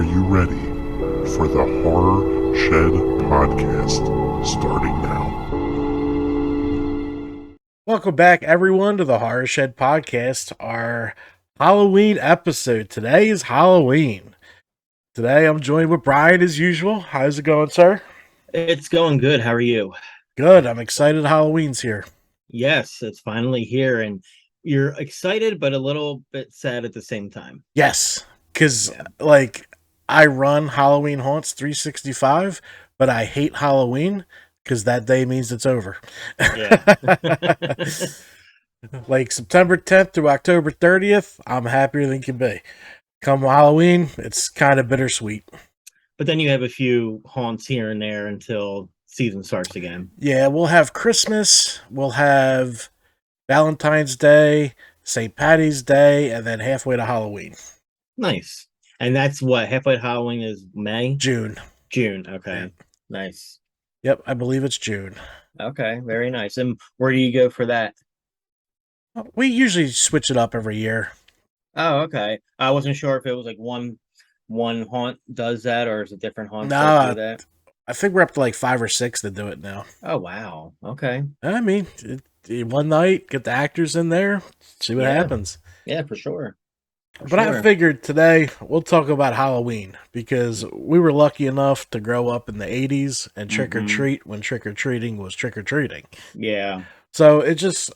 Are you ready for the Horror Shed podcast starting now? Welcome back, everyone, to the Horror Shed podcast, our Halloween episode. Today is Halloween. Today I'm joined with Brian as usual. How's it going, sir? It's going good. How are you? Good. I'm excited Halloween's here. Yes, it's finally here, and you're excited but a little bit sad at the same time. Yes, because I run Halloween Haunts 365, but I hate Halloween because that day means it's over. Yeah. Like September 10th through October 30th, I'm happier than can be. Come Halloween, it's kind of bittersweet. But then you have a few haunts here and there until season starts again. Yeah, we'll have Christmas, we'll have Valentine's Day, St. Patty's Day, and then halfway to Halloween. Nice. And that's what halfway to Halloween is May? June. Okay. Yep. Nice. Yep, I believe it's June. Okay, very nice. And where do you go for that? We usually switch it up every year. Oh, okay. I wasn't sure if it was like one haunt does that or is it different haunts that Nah, do that? I think we're up to like 5 or 6 that do it now. Oh, wow. Okay. I mean, one night, get the actors in there, see what happens. Yeah, for sure. I figured today we'll talk about Halloween because we were lucky enough to grow up in the 80s and trick or treat when trick or treating was trick or treating. Yeah. So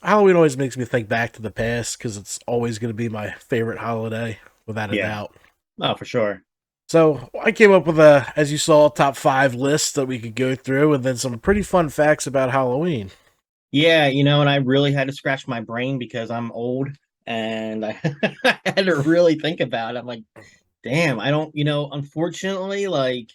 Halloween always makes me think back to the past because it's always going to be my favorite holiday without a doubt. Oh, for sure. So I came up with as you saw, top 5 lists that we could go through and then some pretty fun facts about Halloween. Yeah, and I really had to scratch my brain because I'm old and I had to really think about it. I'm like, damn, I don't, unfortunately, like,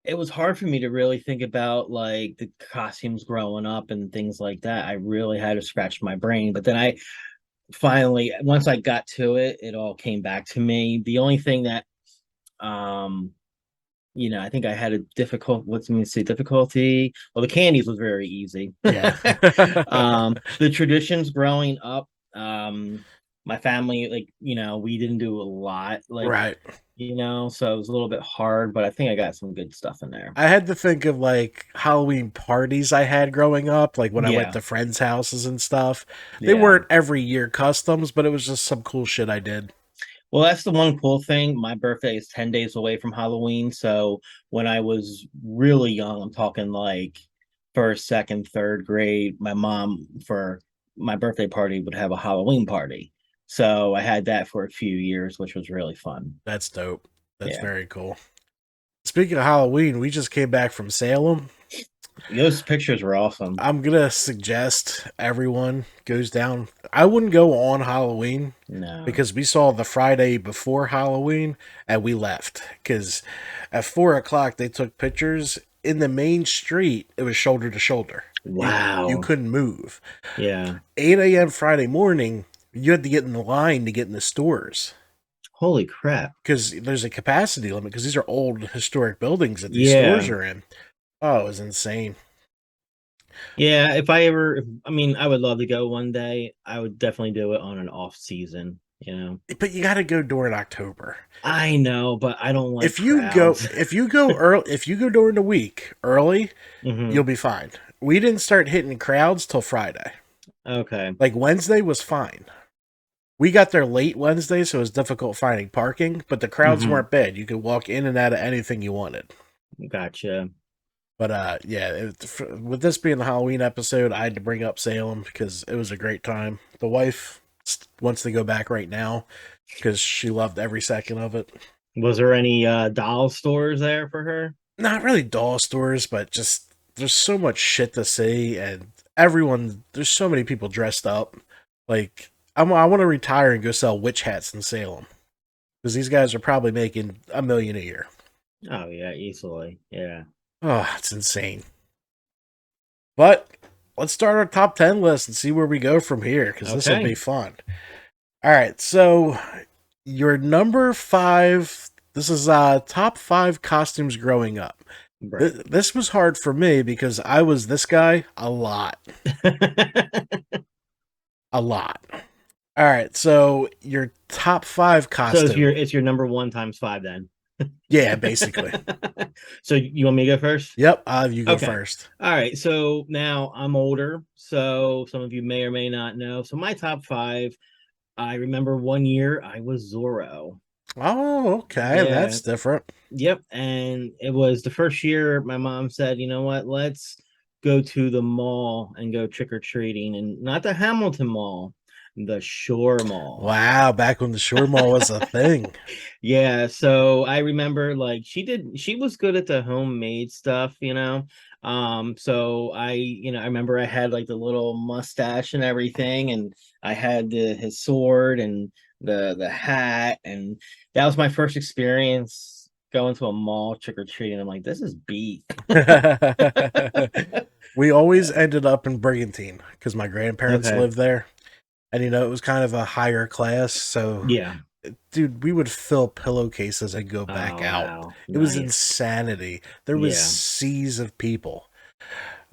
it was hard for me to really think about like the costumes growing up and things like that. I really had to scratch my brain. But then I finally, once I got to it, it all came back to me. The only thing that, I think I had a difficulty. Well, the candies was very easy. Yeah. The traditions growing up, my family, we didn't do a lot, right. So it was a little bit hard, but I think I got some good stuff in there. I had to think of like Halloween parties I had growing up, like when I went to friends' houses and stuff. They weren't every year customs, but it was just some cool shit I did. Well, that's the one cool thing. My birthday is 10 days away from Halloween. So when I was really young, I'm talking like first, second, third grade, my mom for my birthday party would have a Halloween party. So I had that for a few years, which was really fun. That's dope. That's very cool. Speaking of Halloween, we just came back from Salem. Those pictures were awesome. I'm going to suggest everyone goes down. I wouldn't go on Halloween. No. Because we saw the Friday before Halloween and we left. Because at 4 o'clock, they took pictures. In the main street, it was shoulder to shoulder. Wow. You couldn't move. Yeah. 8 a.m. Friday morning, you had to get in the line to get in the stores. Holy crap. Because there's a capacity limit because these are old historic buildings that these stores are in. Oh, it was insane. Yeah, I would love to go one day. I would definitely do it on an off season, But you got to go during October. I know, but I don't like if you go early, if you go during the week early, you'll be fine. We didn't start hitting crowds till Friday. Okay. Like Wednesday was fine. We got there late Wednesday, so it was difficult finding parking, but the crowds weren't bad. You could walk in and out of anything you wanted. Gotcha. But with this being the Halloween episode, I had to bring up Salem because it was a great time. The wife wants to go back right now because she loved every second of it. Was there any doll stores there for her? Not really doll stores, but just there's so much shit to see, and there's so many people dressed up. Like, I want to retire and go sell witch hats in Salem because these guys are probably making $1 million a year. Oh yeah, easily. Yeah. Oh, it's insane. But let's start our top 10 list and see where we go from here, because this will be fun. All right, so your number 5, this is top 5 costumes growing up. Right. This was hard for me because I was this guy a lot. A lot. All right, so your top 5 costumes. So it's your number 1 times 5 then. Yeah, basically. So you want me to go first? Yep, you go Okay. first. All right. So now I'm older, so some of you may or may not know. So my top five, I remember one year I was Zorro. Oh, okay, Yeah. that's different. Yep. And it was the first year my mom said, you know what, let's go to the mall and go trick or treating, and not the Hamilton Mall, the Shore Mall. Wow, back when the Shore Mall was a thing. Yeah, so I remember like she was good at the homemade stuff, you know. So I remember I had like the little mustache and everything, and I had his sword and the hat, and that was my first experience going to a mall trick or treating. I'm like, this is beef. We always ended up in Brigantine because my grandparents Okay. lived there. And it was kind of a higher class, so Yeah. dude, we would fill pillowcases and go Oh back out. wow. It was Nice. insanity. There was Yeah. seas of people.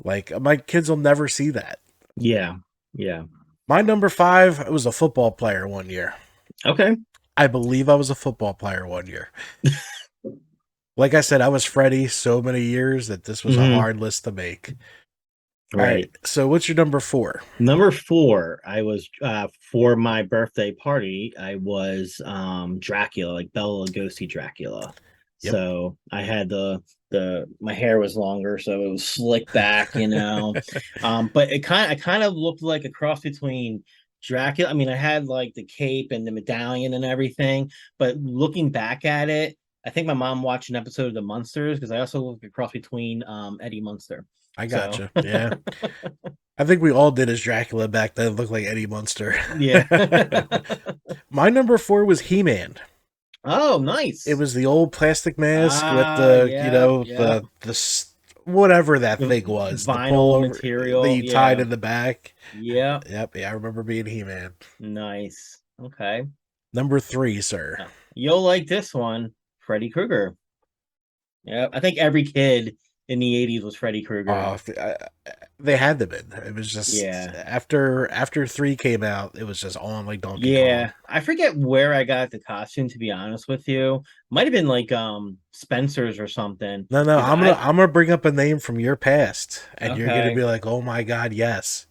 Like my kids will never see that. Yeah. Yeah. My number 5 was a football player one year. Okay. I believe I was a football player one year. Like I said, I was Freddie so many years that this was a hard list to make. All right. Right. So what's your number 4? Number four, I was for my birthday party, I was Dracula, like Bela Lugosi Dracula. Yep. So I had the my hair was longer, so it was slicked back, you know. But I kind of looked like a cross between Dracula. I mean, I had like the cape and the medallion and everything, but looking back at it, I think my mom watched an episode of The Munsters because I also looked a cross between Eddie Munster. I So gotcha. Yeah. I think we all did as Dracula back then. Looked like Eddie Munster. yeah. My number 4 was He-Man. Oh, nice. It was the old plastic mask with Yeah, yeah. whatever that The thing was, the vinyl pullover material. that you tied Yeah. in the back. Yeah. Yep, yeah, I remember being He-Man. Nice. Okay. Number 3, sir. You'll like this one, Freddy Krueger. Yeah, I think every kid in the 80s was Freddy Krueger. They had to been. It was just Yeah. after 3 came out, it was just on like Donkey Yeah. Kong. I forget where I got the costume, to be honest with you. Might have been like Spencer's or something. No, 'Cause I'm gonna bring up a name from your past, and you're gonna Okay. be like, "Oh my god, yes."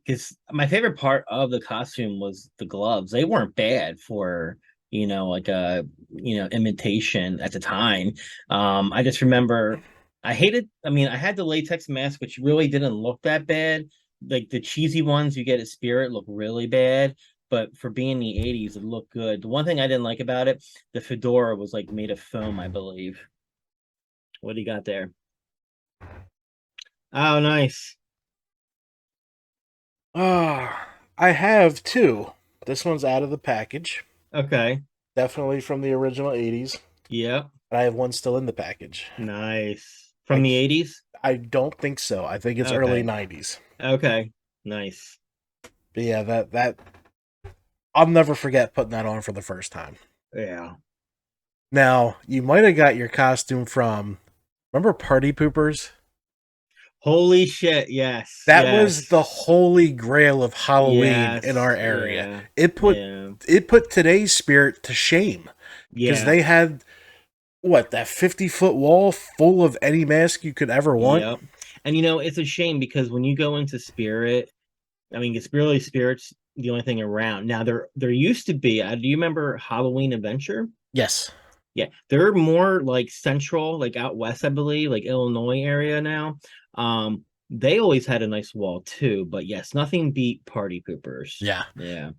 Because my favorite part of the costume was the gloves. They weren't bad for, like a, imitation at the time. I just remember I had the latex mask, which really didn't look that bad. Like the cheesy ones you get at Spirit look really bad, but for being the 80s, it looked good. The one thing I didn't like about it, the fedora was like made of foam, I believe. What do you got there? Oh, nice. I have 2. This one's out of the package. Okay. Definitely from the original 80s. Yep. I have one still in the package. Nice. From the 80s? I don't think so. I think it's early 90s. Okay. Nice. But yeah, that I'll never forget putting that on for the first time. Yeah. Now, you might have got your costume from, remember Party Poopers? Holy shit, yes. That was the holy grail of Halloween in our area. Yeah. It put today's Spirit to shame. Because they had that 50-foot wall full of any mask you could ever want. Yep. And it's a shame because when you go into Spirit, I mean, it's really Spirit's the only thing around. Now there used to be, do you remember Halloween Adventure? Yes. Yeah, they're more like central, like out west, I believe, like Illinois area now. They always had a nice wall too, but yes, nothing beat Party Poopers. Yeah. Yeah.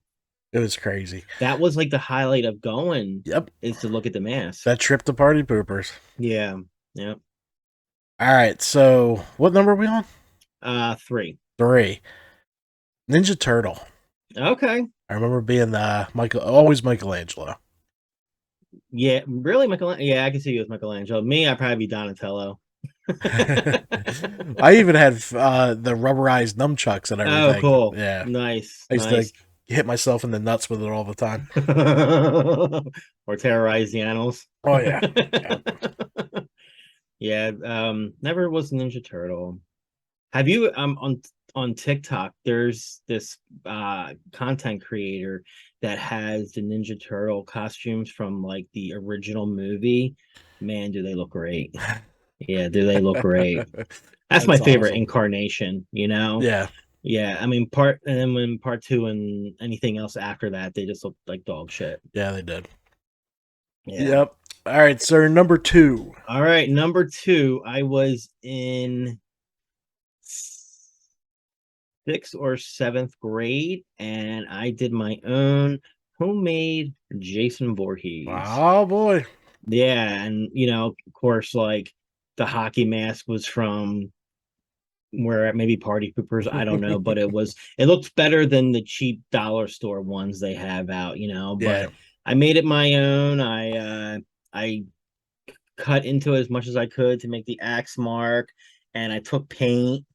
It was crazy. That was like the highlight of going. Yep. Is to look at the mask. That trip to Party Poopers. Yeah. Yep. All right. So what number are we on? 3. 3. Ninja Turtle. Okay. I remember being always Michelangelo. Yeah, really, Michelangelo. Yeah, I can see you as Michelangelo. Me, I'd probably be Donatello. I even had the rubberized nunchucks and everything. Oh, cool. Yeah. Nice. I used to hit myself in the nuts with it all the time. Or terrorize the animals. Oh, yeah. Yeah. Never was a Ninja Turtle. Have you on on TikTok, there's this content creator that has the Ninja Turtle costumes from like the original movie. Man, do they look great. Yeah, do they look great. That's my favorite awesome. incarnation, you know? Yeah. Yeah, I mean and then when part 2 and anything else after that, they just look like dog shit. Yeah, they did. Yeah. Yep. All right, sir. Number 2. All right, number 2. I was in 6th or 7th grade, and I did my own homemade Jason Voorhees. Oh boy. Yeah, and of course, like the hockey mask was from where maybe Party Poopers, I don't know, but it looked better than the cheap dollar store ones they have out, but Yeah. I made it my own. I cut into it as much as I could to make the axe mark, and I took paint,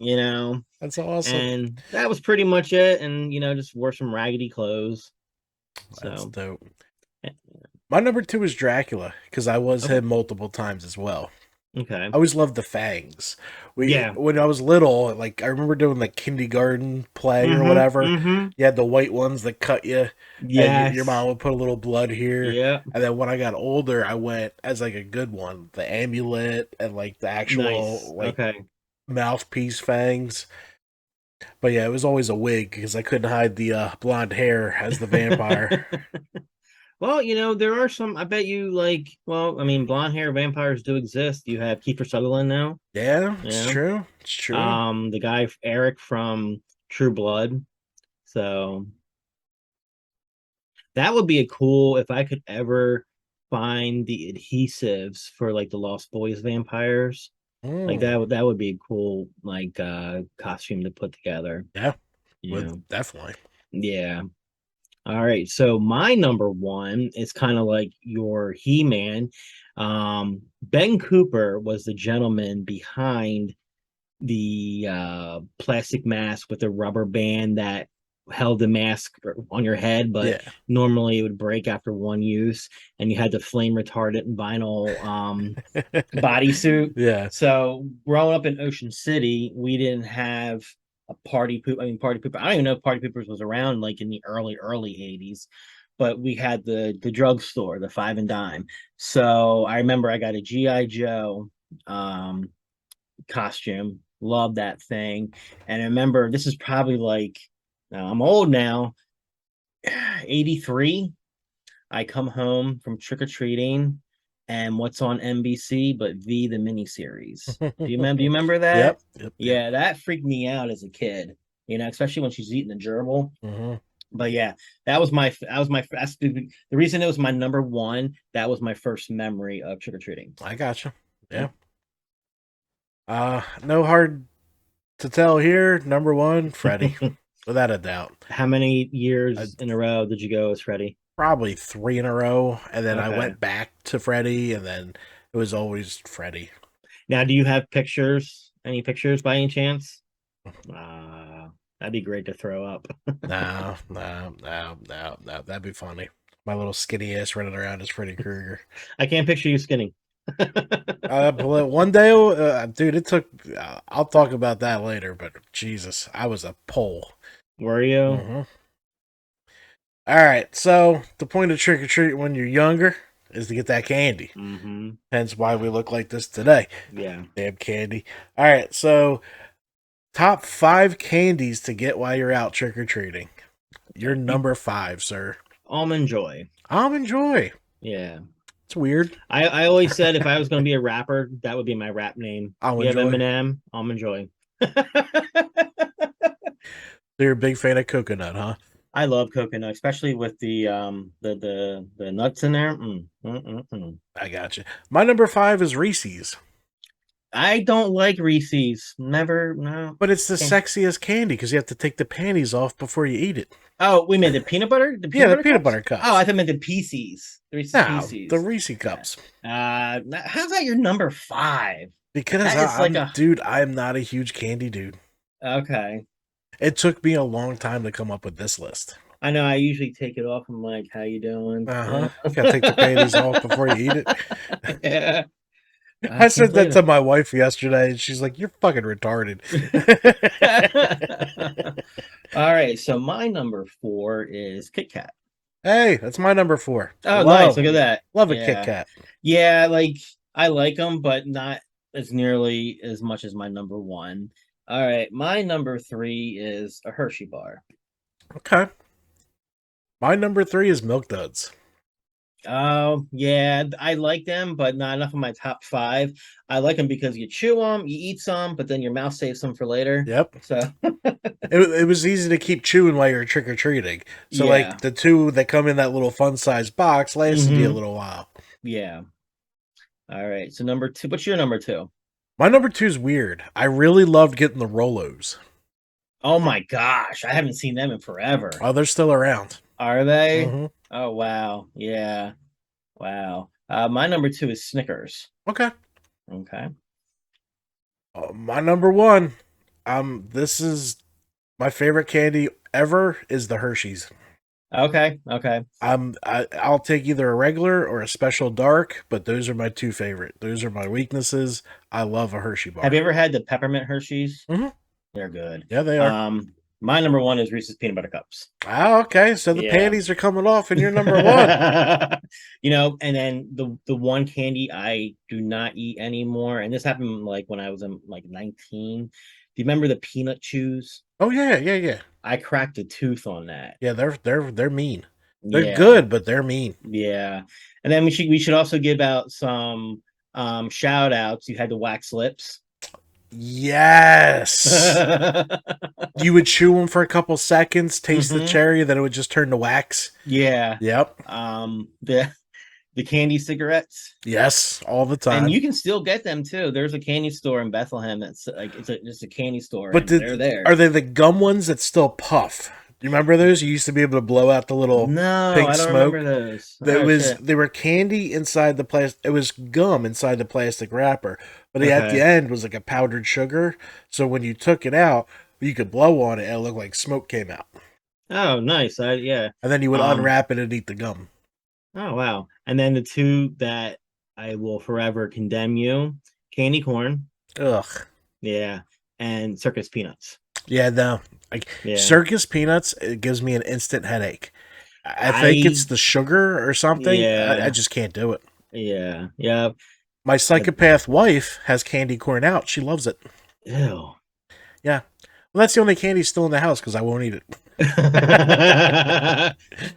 That's awesome. and that was pretty much it. And just wore some raggedy clothes. That's So dope. My number 2 is Dracula, because I was Okay. him multiple times as well. Okay. I always loved the fangs. Yeah. When I was little, like I remember doing the kindergarten play or whatever. You had the white ones that cut you. Yeah. Your mom would put a little blood here. Yeah. And then when I got older, I went as like a good one, the amulet and like the actual mouthpiece fangs. But yeah, it was always a wig because I couldn't hide the blonde hair as the vampire. Well, there are some. I bet you blonde hair vampires do exist. You have Kiefer Sutherland now. Yeah, it's true. It's true. The guy Eric from True Blood. So that would be a cool if I could ever find the adhesives for like the Lost Boys vampires. Like that would be a cool costume to put together. Yeah, definitely. Yeah. All right. So my number 1 is kind of like your He-Man. Ben Cooper was the gentleman behind the plastic mask with a rubber band that held the mask on your head, but normally it would break after one use, and you had the flame retardant vinyl bodysuit. Yeah. So growing up in Ocean City, we didn't have a Party Pooper. I don't even know if Party Poopers was around like in the early 80s, but we had the drugstore, the Five and Dime. So I remember I got a G.I. Joe costume. Love that thing. And I remember this is probably like, now I'm old now, 83. I come home from trick-or-treating, and what's on NBC but V the miniseries. Do you remember that? Yep. Yeah, that freaked me out as a kid, especially when she's eating the gerbil. But yeah, that's the reason it was my number 1. That was my first memory of trick-or-treating. I gotcha. Yeah. No hard to tell here. Number 1, Freddy. Without a doubt. How many years in a row did you go as Freddy? Probably 3 in a row, and then I went back to Freddy, and then it was always Freddy. Now, do you have pictures? Any pictures by any chance? That'd be great to throw up. No. That'd be funny. My little skinny ass running around as Freddy Krueger. I can't picture you skinny. One day, dude, it took. I'll talk about that later, but Jesus, I was a pole. Were you? All right, so the point of trick or treat when you're younger is to get that candy. Hence why we look like this today. Yeah, damn candy. All right, so top 5 candies to get while you're out trick or treating. You're number 5, sir. Almond Joy. Almond Joy. Yeah. It's weird. I always said if I was going to be a rapper, that would be my rap name. Almond Joy. Eminem, Almond Joy. You're a big fan of coconut, huh? I love coconut, especially with the nuts in there. I got you. My number 5 is Reese's. I don't like Reese's. Never, no. But it's the sexiest candy because you have to take the panties off before you eat it. Oh, we made the peanut butter? The peanut butter cups. Oh, I thought you meant the Pieces. The Reese's Pieces. The Reese cups. How's that your number 5? Because dude, I'm not a huge candy dude. Okay. It took me a long time to come up with this list. I know. I usually take it off. I'm like, how you doing? You gotta take the panties off before you eat it. Yeah. I said that to my wife yesterday, and she's like, "You're fucking retarded." right, so my number 4 is Kit Kat. Hey, that's my number 4. Oh, nice! Look at that. Love a Kit Kat. Yeah, like I like them, but not as nearly as much as my number 1. All right, my number 3 is a Hershey bar. Okay. My number 3 is Milk Duds. Oh, yeah, I like them, but not enough of my top 5. I like them because you chew them, you eat some, but then your mouth saves them for later. Yep. So it was easy to keep chewing while you're trick or treating. So like the 2 that come in that little fun size box lasted you a little while. Yeah. All right. So number 2. What's your number 2? My number 2 is weird. I really loved getting the Rolos. Oh my gosh, I haven't seen them in forever. Oh, they're still around. Are they? Mm-hmm. Oh wow, yeah, wow. My number 2 is Snickers. Okay. My number 1. This is my favorite candy ever is the Hershey's. Okay. I'll take either a regular or a special dark, but those are my 2 favorite. Those are my weaknesses. I love a Hershey bar. Have you ever had the peppermint Hershey's? Mm-hmm. They're good. Yeah, they are. My number 1 is Reese's Peanut Butter Cups. Oh, okay. So the panties are coming off and you're number 1. And then the one candy I do not eat anymore, and this happened like when I was in like 19. Do you remember the peanut chews? Oh yeah. I cracked a tooth on that. Yeah, they're mean. They're good, but they're mean. Yeah. And then we should also give out some shout outs. You had the wax lips. Yes. You would chew them for a couple seconds, taste the cherry, then it would just turn to wax. Yeah. Yep. The candy cigarettes. Yes, all the time. And you can still get them too. There's a candy store in Bethlehem that's like just a candy store. But they're there. Are they the gum ones that still puff? You remember those? You used to be able to blow out the little pink smoke. Remember those. They were candy inside the plastic. It was gum inside the plastic wrapper, but at the end was like a powdered sugar. So when you took it out, you could blow on it and it looked like smoke came out. Oh, nice. Yeah. And then you would unwrap it and eat the gum. Oh, wow. And then the 2 that I will forever condemn you, candy corn. Ugh. Yeah. And circus peanuts. Yeah, no. Circus peanuts, it gives me an instant headache. I think it's the sugar or something. Yeah. I just can't do it. Yeah. My psychopath wife has candy corn out. She loves it. Ew. Yeah. Well, that's the only candy still in the house because I won't eat it.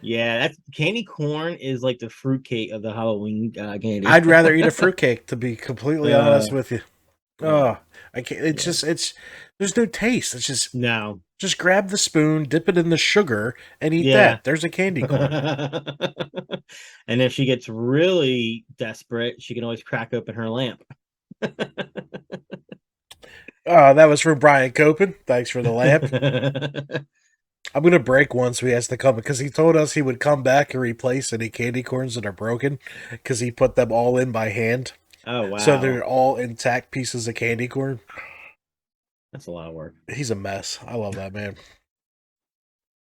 Yeah, that's candy corn is like the fruitcake of the Halloween candy. I'd rather eat a fruitcake, to be completely honest with you. Oh, I can't. It's there's no taste. It's just no. Just grab the spoon, dip it in the sugar, and eat that. There's a candy corn. And if she gets really desperate, she can always crack open her lamp. That was from Brian Copen. Thanks for the lamp. I'm going to break one so he has to come because he told us he would come back and replace any candy corns that are broken because he put them all in by hand. Oh, wow. So they're all intact pieces of candy corn. That's a lot of work. He's a mess. I love that man.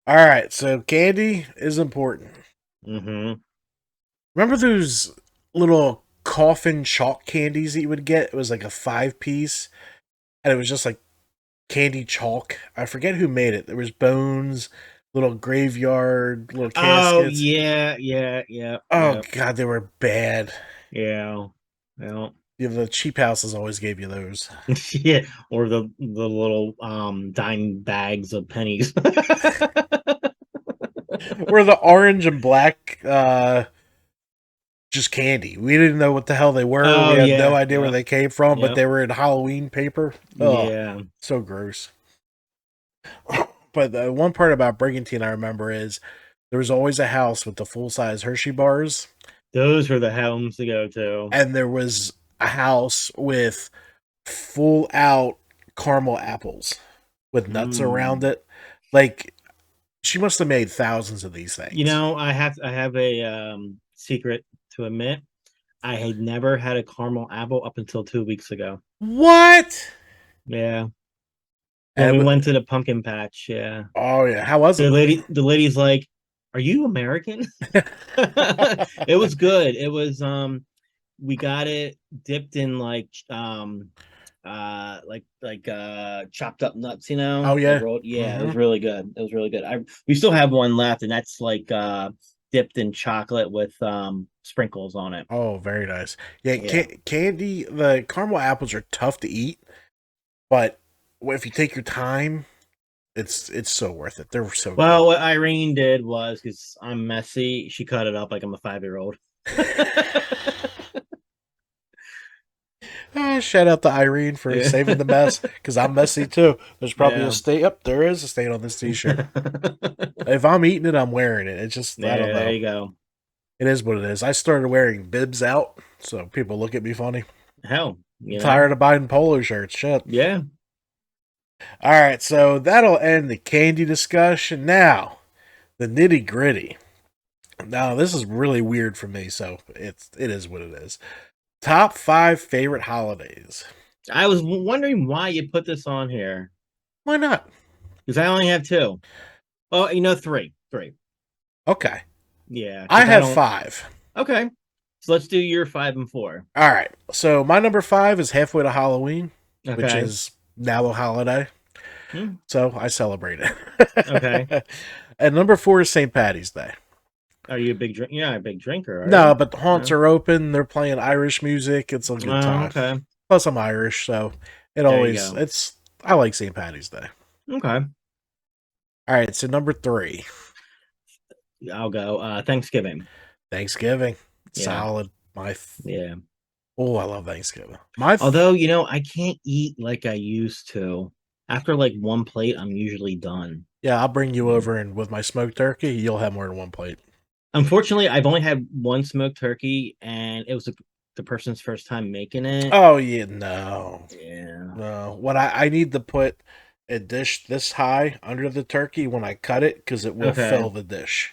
All right, so candy is important. Mm-hmm. Remember those little coffin chalk candies that you would get? It was like a 5-piece, and it was just like candy chalk. I forget who made it. There was Bones, little graveyard, little caskets. Oh, yeah. Oh, God, they were bad. Yeah. Well. Yeah, the cheap houses always gave you those. Yeah, or the little dime bags of pennies. Or the orange and black just candy. We didn't know what the hell they were. We had no idea where they came from, but they were in Halloween paper. Oh, yeah. So gross. But the one part about Brigantine I remember is there was always a house with the full-size Hershey bars. Those were the homes to go to. And there was a house with full-out caramel apples with nuts around it. Like, she must have made thousands of these things. You know, I have a secret to admit. I had never had a caramel apple up until 2 weeks ago. What? Yeah. And we went to the pumpkin patch. Yeah. Oh yeah. How was it? The lady's like, "Are you American?" It was good. It was we got it dipped in like chopped up nuts, you know. Oh yeah. Yeah, it was really good. It was really good. We still have one left, and that's like dipped in chocolate with sprinkles on it. Oh, very nice. Yeah, Yeah. candy. The caramel apples are tough to eat, but if you take your time, it's so worth it. They're so Well, good. what Irene did was, because I'm messy, she cut it up like I'm a 5-year-old. Shout out to Irene for Yeah. saving the mess because I'm messy too. There's probably Yeah. a stain. Yep, there is a stain on this T-shirt. If I'm eating it, I'm wearing it. It's just I don't know. There you go. It is what it is. I started wearing bibs out, so people look at me funny. Hell, I'm tired of buying polo shirts. Shit. Yeah. All right, so that'll end the candy discussion. Now, the nitty gritty. Now, this is really weird for me, so it is what it is. Top 5 favorite holidays. I was wondering why you put this on here. Why not? Because I only have 2. Oh, 3. Okay. Yeah. I have 5. Okay. So let's do your 5 and 4. All right. So my number 5 is halfway to Halloween, Okay. which is now a holiday. So I celebrate it. Okay. And number 4 is St. Patty's Day. Are you a big drink? Yeah, a big drinker. No, but the haunts are open. They're playing Irish music. It's a good time. Okay. Plus, I'm Irish, so I like St. Patty's Day. Okay. All right, so number 3. I'll go. Thanksgiving. Thanksgiving. Yeah. Solid. Yeah. Oh, I love Thanksgiving. Although, I can't eat like I used to. After like one plate, I'm usually done. Yeah, I'll bring you over, and with my smoked turkey, you'll have more than one plate. Unfortunately, I've only had one smoked turkey, and it was the person's first time making it. Oh, yeah, no. Yeah. No. What I need to put a dish this high under the turkey when I cut it, because it will fill the dish.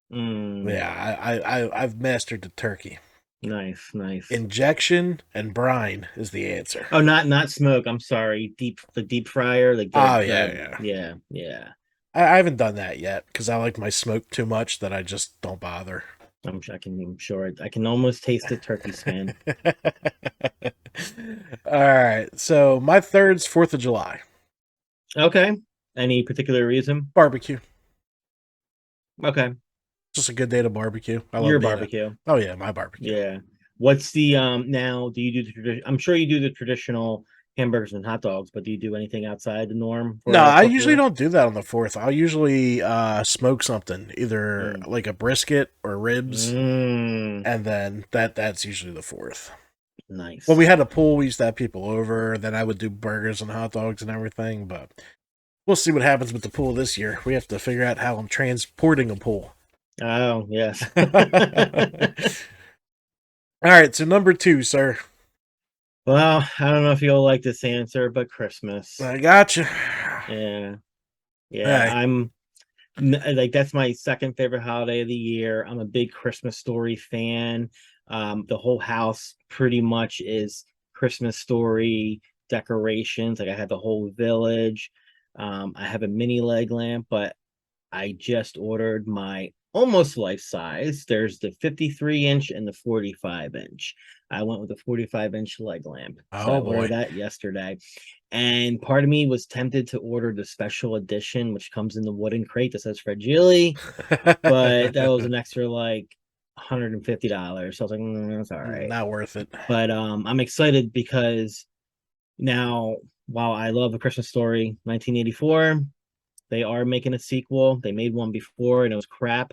Yeah, I've mastered the turkey. Nice. Injection and brine is the answer. Oh, not smoke. I'm sorry. The deep fryer. Yeah. I haven't done that yet because I like my smoke too much that I just don't bother. I'm sure I can almost taste the turkey skin. All right, so my third's 4th of July. Okay. Any particular reason? Barbecue. Okay. Just a good day to barbecue. I love your barbecue. Oh yeah, my barbecue. Yeah. What's the now? Do you do the tradition? I'm sure you do the traditional hamburgers and hot dogs, but do you do anything outside the norm? No, I usually don't do that on the 4th. I'll usually smoke something, either like a brisket or ribs, and then that's usually the 4th. Nice. When we had a pool, we used to have people over. Then I would do burgers and hot dogs and everything, but we'll see what happens with the pool this year. We have to figure out how I'm transporting a pool. Oh, yes. All right, so number 2, sir. Well, I don't know if you'll like this answer, but Christmas. I gotcha. Yeah. Right. I'm like, that's my second favorite holiday of the year. I'm a big Christmas Story fan. The whole house pretty much is Christmas Story decorations. Like I have the whole village. I have a mini leg lamp, but I just ordered my almost life size. There's the 53-inch and the 45-inch. I went with the 45-inch leg lamp. So I ordered that yesterday. And part of me was tempted to order the special edition, which comes in the wooden crate that says Fragile, but that was an extra like $150. So I was like, that's all right. Not worth it. But I'm excited because now, while I love A Christmas Story 1984, they are making a sequel. They made one before and it was crap.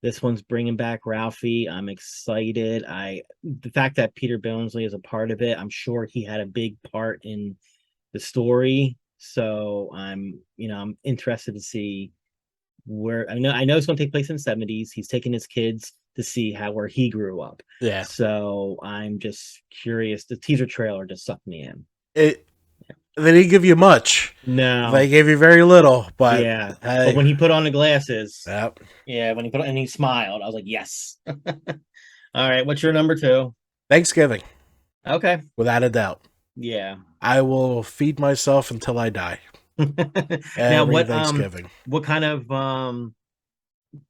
This one's bringing back Ralphie. I'm excited. The fact that Peter Billingsley is a part of it, I'm sure he had a big part in the story. So I'm interested to see where. I know it's going to take place in the 70s. He's taking his kids to see where he grew up. Yeah. So I'm just curious. The teaser trailer just sucked me in. They didn't give you much. No, they gave you very little. But yeah, but when he put on the glasses, yep. Yeah, when he put on and he smiled, I was like, yes. All right, what's your number 2? Thanksgiving. Okay, without a doubt. Yeah, I will feed myself until I die. Now, what Thanksgiving? What kind of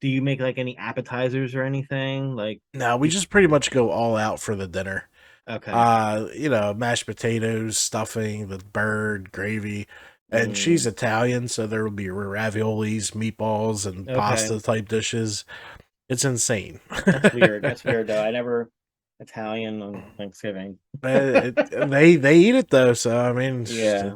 do you make, like any appetizers or anything? Like, no, we just pretty much go all out for the dinner. Okay. Mashed potatoes, stuffing, the bird, gravy. And she's Mm, Italian, so there will be raviolis, meatballs, and okay. pasta type dishes. It's insane. That's weird. That's weird though. I never Italian on Thanksgiving. They eat it though, so I mean, Yeah.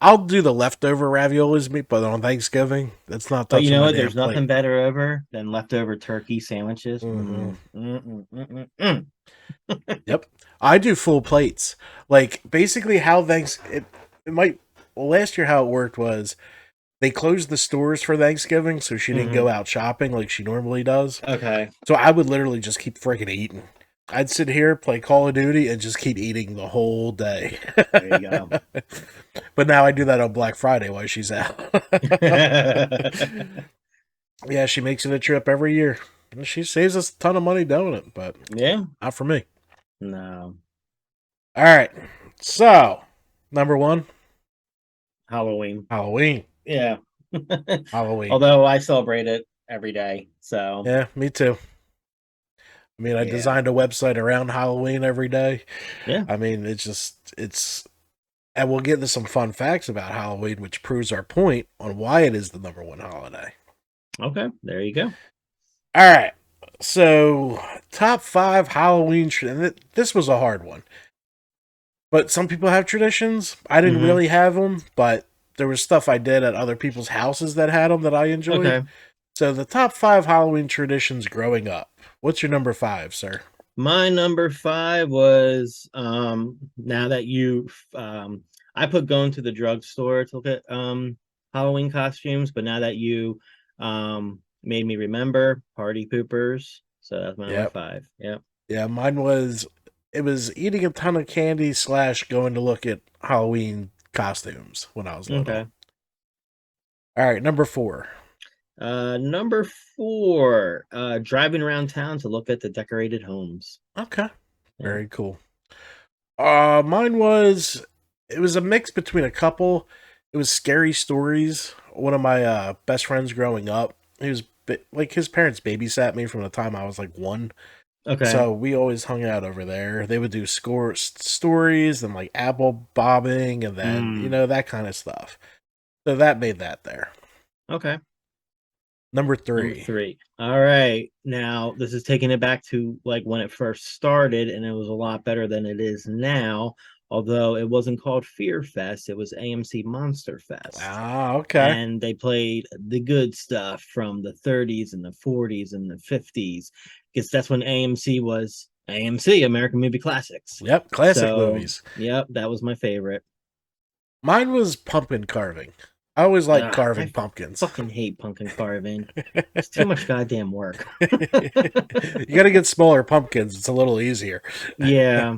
I'll do the leftover raviolis meat, but on Thanksgiving, that's not But you touching know my what? damn There's nothing plate. better over than leftover turkey sandwiches. Hmm. Mm. Yep, I do full plates. Like basically, how it might. Well, last year how it worked was they closed the stores for Thanksgiving, so she didn't go Hmm. out shopping like she normally does. Okay. So I would literally just keep freaking eating. I'd sit here, play Call of Duty, and just keep eating the whole day. There you go. But now I do that on Black Friday while she's out. Yeah, she makes it a trip every year. She saves us a ton of money doing it, but Yeah. not for me. No. All right. So, number one, Halloween. Halloween. Yeah. Halloween. Although I celebrate it every day. So Yeah, me too. I mean, I yeah. designed a website around Halloween every day. Yeah. I mean, and we'll get into some fun facts about Halloween, which proves our point on why it is the number one holiday. Okay. There you go. All right. So, top five Halloween, and this was a hard one. But some people have traditions. I didn't Hmm. really have them, but there was stuff I did at other people's houses that had them that I enjoyed. Okay. So, the top five Halloween traditions growing up. What's your number five, sir? My number five was now that you I put going to the drugstore to look at Halloween costumes, but now that you made me remember party poopers. So that's my number Yep. five. Yep. Yeah, it was eating a ton of candy / going to look at Halloween costumes when I was little. Okay. All right, number four. Number four, driving around town to look at the decorated homes. Okay, Yeah. very cool. Mine was it was a mix between a couple. It was Scary Stories. One of my best friends growing up, like his parents babysat me from the time I was like one. Okay. So we always hung out over there. They would do stories and like apple bobbing and then, Mm, that kind of stuff. So that made that there. okay. Number Number three. three. All right. Now, this is taking it back to like when it first started, and it was a lot better than it is now. Although it wasn't called Fear Fest, it was AMC Monster Fest. Ah, okay. And they played the good stuff from the 30s and the 40s and the 50s, because that's when AMC was AMC, American Movie Classics. Yep, classic So, movies. yep, that was my favorite. Mine was pumpkin carving. I always like I carving pumpkins. fucking hate pumpkin carving. It's too much goddamn work. You got to get smaller pumpkins. It's a little easier. Yeah.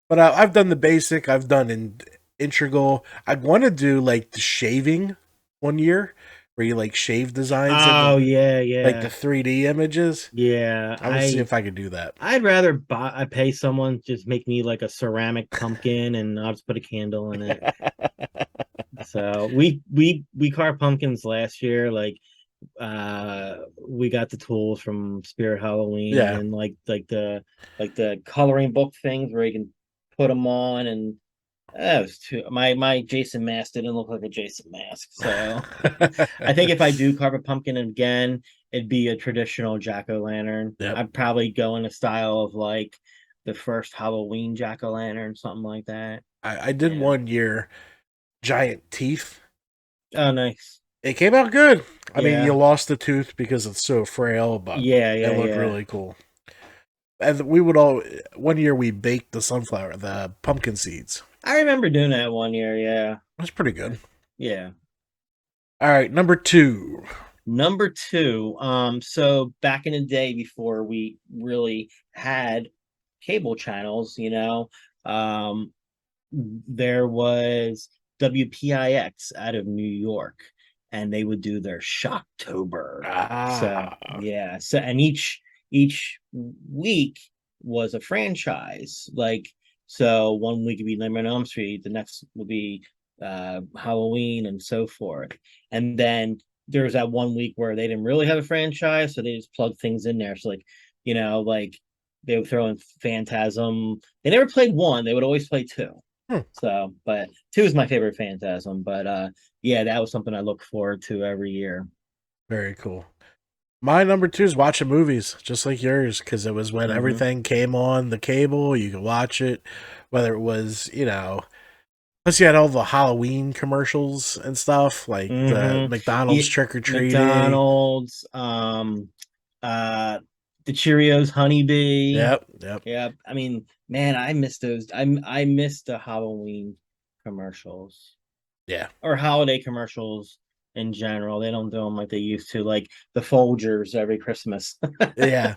But I've done the basic. I've done integral. I want to do like the shaving one year, where you like shave designs Oh and yeah, like the yeah, 3D images. yeah. I would see if I could do that. I'd rather buy. I pay someone just make me like a ceramic pumpkin, and I'll just put a candle in it. So we carved pumpkins last year. Like we got the tools from Spirit Halloween, Yeah, and like the coloring book things where you can put them on, and that was too. My Jason mask didn't look like a Jason mask, so I think if I do carve a pumpkin again, it'd be a traditional jack-o'-lantern. yep. I'd probably go in a style of like the first Halloween jack-o'-lantern, something like that. I did Yeah. one year giant teeth. Oh, nice. It came out good. I mean, you Yeah. lost the tooth because it's so frail, but Yeah, it yeah, looked yeah. really cool. And we would all one year we baked the pumpkin seeds. I remember doing that one year. Yeah. It was pretty good. Yeah. All right, number two. Number two, so back in the day before we really had cable channels, there was WPIX out of New York, and they would do their Shocktober. So Ah, yeah, so and each week was a franchise. Like so, one week would be Nightmare on Elm Street, the next would be Halloween, and so forth. And then there was that one week where they didn't really have a franchise, so they just plugged things in there. So like they would throw in Phantasm. They never played 1. They would always play 2. Hmm. So, but 2 is my favorite Phantasm. But yeah, that was something I look forward to every year. Very cool. My number 2 is watching movies, just like yours, because it was when everything came on the cable. You could watch it, whether it was, plus you had all the Halloween commercials and stuff, like the McDonald's trick or treating. McDonald's, the Cheerios Honeybee. Yep. I mean, man, I miss those. I miss the Halloween commercials. Yeah. Or holiday commercials in general. They don't do them like they used to, like the Folgers every Christmas. Yeah.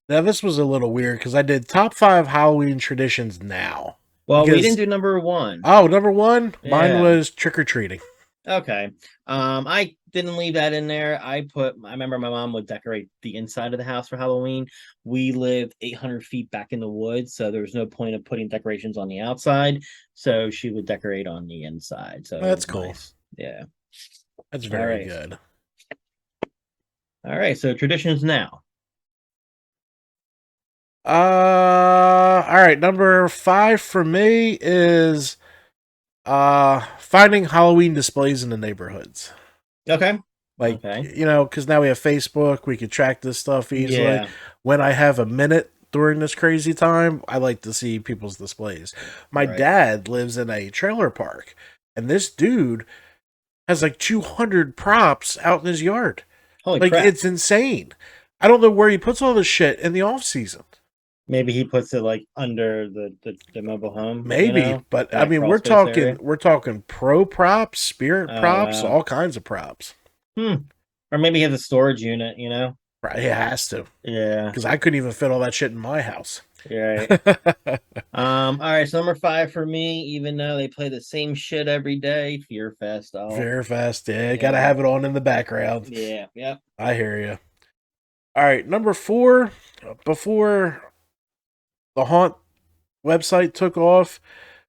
Now this was a little weird because I did top 5 Halloween traditions now. Well, we didn't do number 1. Oh, number 1? Yeah. Mine was trick or treating. Okay. I didn't leave that in there. I remember my mom would decorate the inside of the house for Halloween. We lived 800 feet back in the woods, so there was no point of putting decorations on the outside. So she would decorate on the inside. So that's cool. Nice. Yeah. That's very good. All right. So traditions now. All right. Number 5 for me is finding Halloween displays in the neighborhoods. Okay. Because now we have Facebook, we could track this stuff easily. Yeah. When I have a minute during this crazy time, I like to see people's displays. My dad lives in a trailer park, and this dude has like 200 props out in his yard. Holy crap. It's insane. I don't know where he puts all this shit in the off season. Maybe he puts it like under the mobile home. Maybe, but I mean, we're talking pro props, spirit props, all kinds of props. Or maybe he has a storage unit, Right, he has to. Yeah. Because I couldn't even fit all that shit in my house. Right. All right, so number 5 for me, even though they play the same shit every day, Fear Fest. Fear Fest, yeah. Gotta have it on in the background. Yeah, yep. I hear you. All right, number 4, before the Haunt website took off,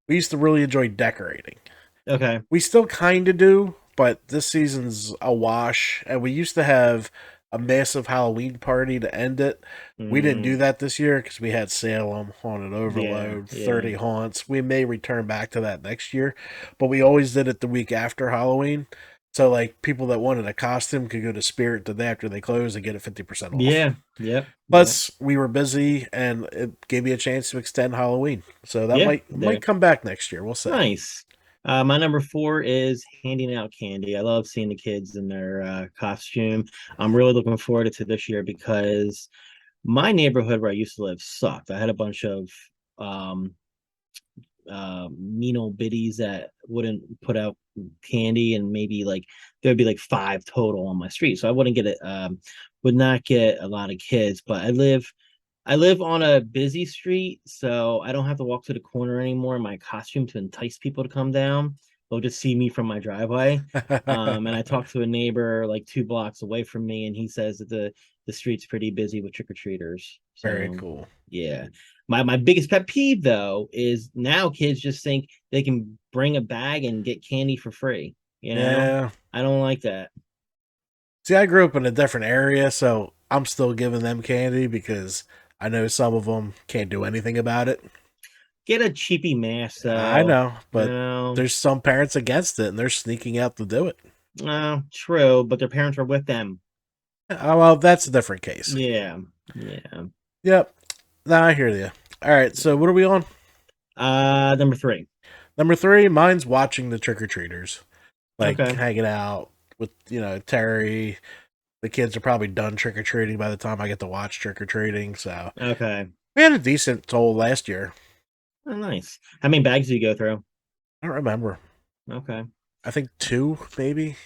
we used to really enjoy decorating. Okay. We still kind of do, but this season's a wash, and we used to have a massive Halloween party to end it. We didn't do that this year because we had Salem, Haunted Overload, 30 Haunts. We may return back to that next year, but we always did it the week after Halloween. So, like, people that wanted a costume could go to Spirit the day after they close and get it 50% off. Yeah, yep. Plus, we were busy, and it gave me a chance to extend Halloween. So that might come back next year. We'll see. Nice. My number 4 is handing out candy. I love seeing the kids in their costume. I'm really looking forward to this year because my neighborhood where I used to live sucked. I had a bunch of mean old biddies that wouldn't put out candy, and maybe like there'd be like 5 total on my street. So I wouldn't get it, would not get a lot of kids, but I live on a busy street, so I don't have to walk to the corner anymore in my costume to entice people to come down. They'll just see me from my driveway. And I talked to a neighbor like 2 blocks away from me, and he says that the street's pretty busy with trick-or-treaters. So, very cool. Yeah. My biggest pet peeve, though, is now kids just think they can bring a bag and get candy for free. Yeah. I don't like that. See, I grew up in a different area, so I'm still giving them candy because I know some of them can't do anything about it. Get a cheapy mask, though. I know, but there's some parents against it, and they're sneaking out to do it. True, but their parents are with them. Oh, well, that's a different case. Yeah. Yep. Nah, I hear you. All right, so what are we on? Number 3. Number 3, mine's watching the trick-or-treaters. Like, hanging out with, Terry. The kids are probably done trick-or-treating by the time I get to watch trick-or-treating, so. Okay. We had a decent toll last year. Oh, nice. How many bags do you go through? I don't remember. Okay. I think 2, maybe.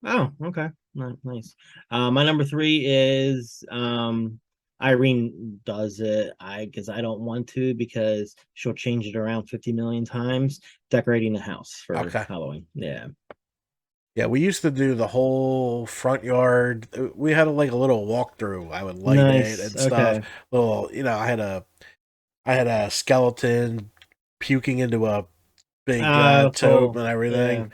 Oh, okay. Nice. My number 3 is Irene does it. Because I don't want to, because she'll change it around 50 million times. Decorating the house for Halloween. Yeah. Yeah, we used to do the whole front yard. We had a little walkthrough. I would light it and stuff. Little, I had a skeleton puking into a big tube and everything. Yeah.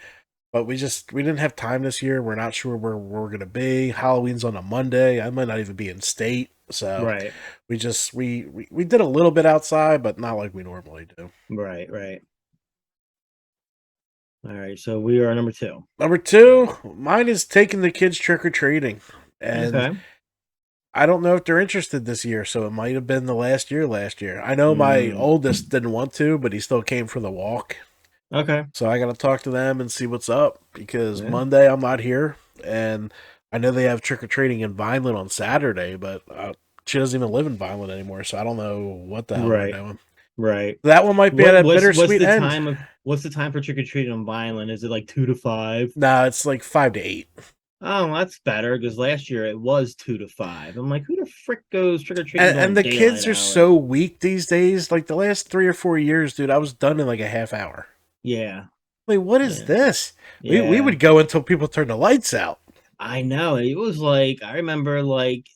But we didn't have time this year. We're not sure where we're gonna be. Halloween's on a Monday. I might not even be in state. So Right. we just we did a little bit outside, but not like we normally do. Right. Right. All right. So we are number 2. Number 2, mine is taking the kids trick or treating, and Okay. I don't know if they're interested this year, so it might have been the last year. I know my Mm. oldest didn't want to, but he still came for the walk. Okay. So I got to talk to them and see what's up because Yeah. Monday I'm not here, and I know they have trick or treating in Vineland on Saturday, but she doesn't even live in Vineland anymore, so I don't know what the hell they're Right. doing. Right. That one might be at a bittersweet end. What's the time for trick or treating on Vineland? Is it like 2 to 5? No, it's like 5 to 8. Oh, that's better because last year it was 2 to 5. I'm like, who the frick goes trick or treating? And the kids are so weak these days. Like the last 3 or 4 years, dude, I was done in like a half hour. Yeah. Like, what is this? Yeah. We would go until people turned the lights out. I know. It was like, I remember like,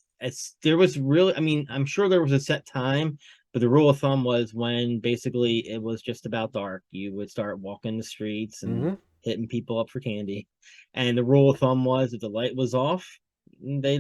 there was really, I mean, I'm sure there was a set time, but the rule of thumb was when basically it was just about dark, you would start walking the streets and hitting people up for candy. And the rule of thumb was if the light was off, they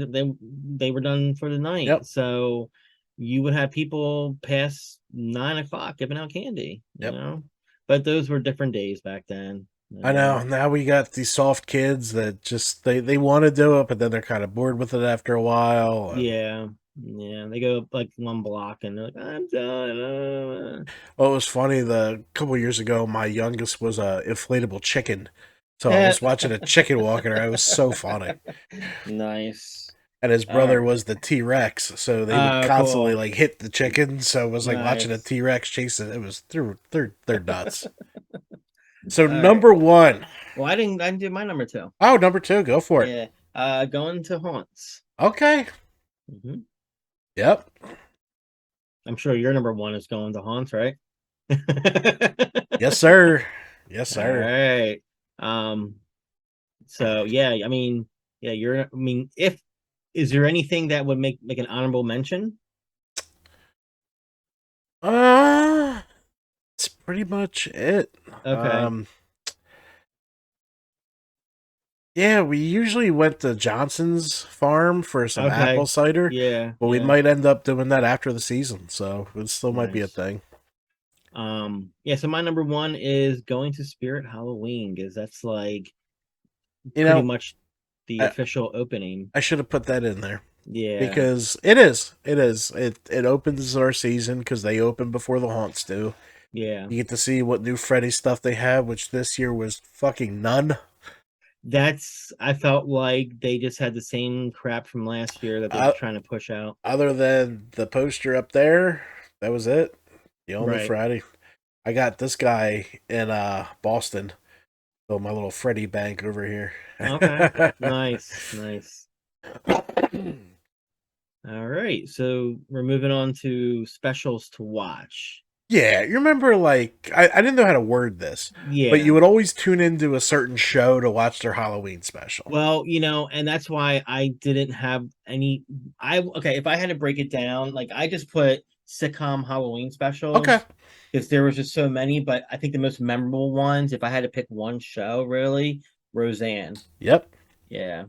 were done for the night. Yep. So you would have people past 9 o'clock giving out candy, Yep. you know? But those were different days back then. I know. Now we got these soft kids that just they want to do it, but then they're kind of bored with it after a while. And... Yeah. They go up like 1 block and they're like, I'm done. Well, it was funny. A couple years ago, my youngest was a inflatable chicken, so I was watching a chicken walking around. It was so funny. Nice. And his brother was the T-Rex, so they would constantly like hit the chicken. So it was like watching a T-Rex chase it. It was they're nuts. So number 1. Well, I didn't do my number 2. Oh, number 2, go for it. Yeah. Going to Haunts. Okay. Mm-hmm. Yep. I'm sure your number 1 is going to Haunts, right? Yes, sir. Yes, sir. All right. So yeah, I mean, is there anything that would make an honorable mention? It's pretty much it. Okay. Yeah, we usually went to Johnson's farm for some apple cider. Yeah. But we might end up doing that after the season, so it still might be a thing. Yeah, so my number 1 is going to Spirit Halloween, because that's like pretty much the official opening. I should have put that in there. Yeah. Because it is. It opens our season because they open before the Haunts do. Yeah. You get to see what new Freddy stuff they have, which this year was fucking none. I felt like they just had the same crap from last year that they were trying to push out. Other than the poster up there, that was it. The only Freddy. I got this guy in Boston. So my little Freddy bank over here. Okay. Nice. All right. So we're moving on to specials to watch. Yeah, you remember, like, I didn't know how to word this. Yeah. But you would always tune into a certain show to watch their Halloween special. Well, and that's why I didn't have any. If I had to break it down, like, I just put sitcom Halloween specials. Okay. Because there was just so many, but I think the most memorable ones, if I had to pick one show, really, Roseanne. Yep. Yeah.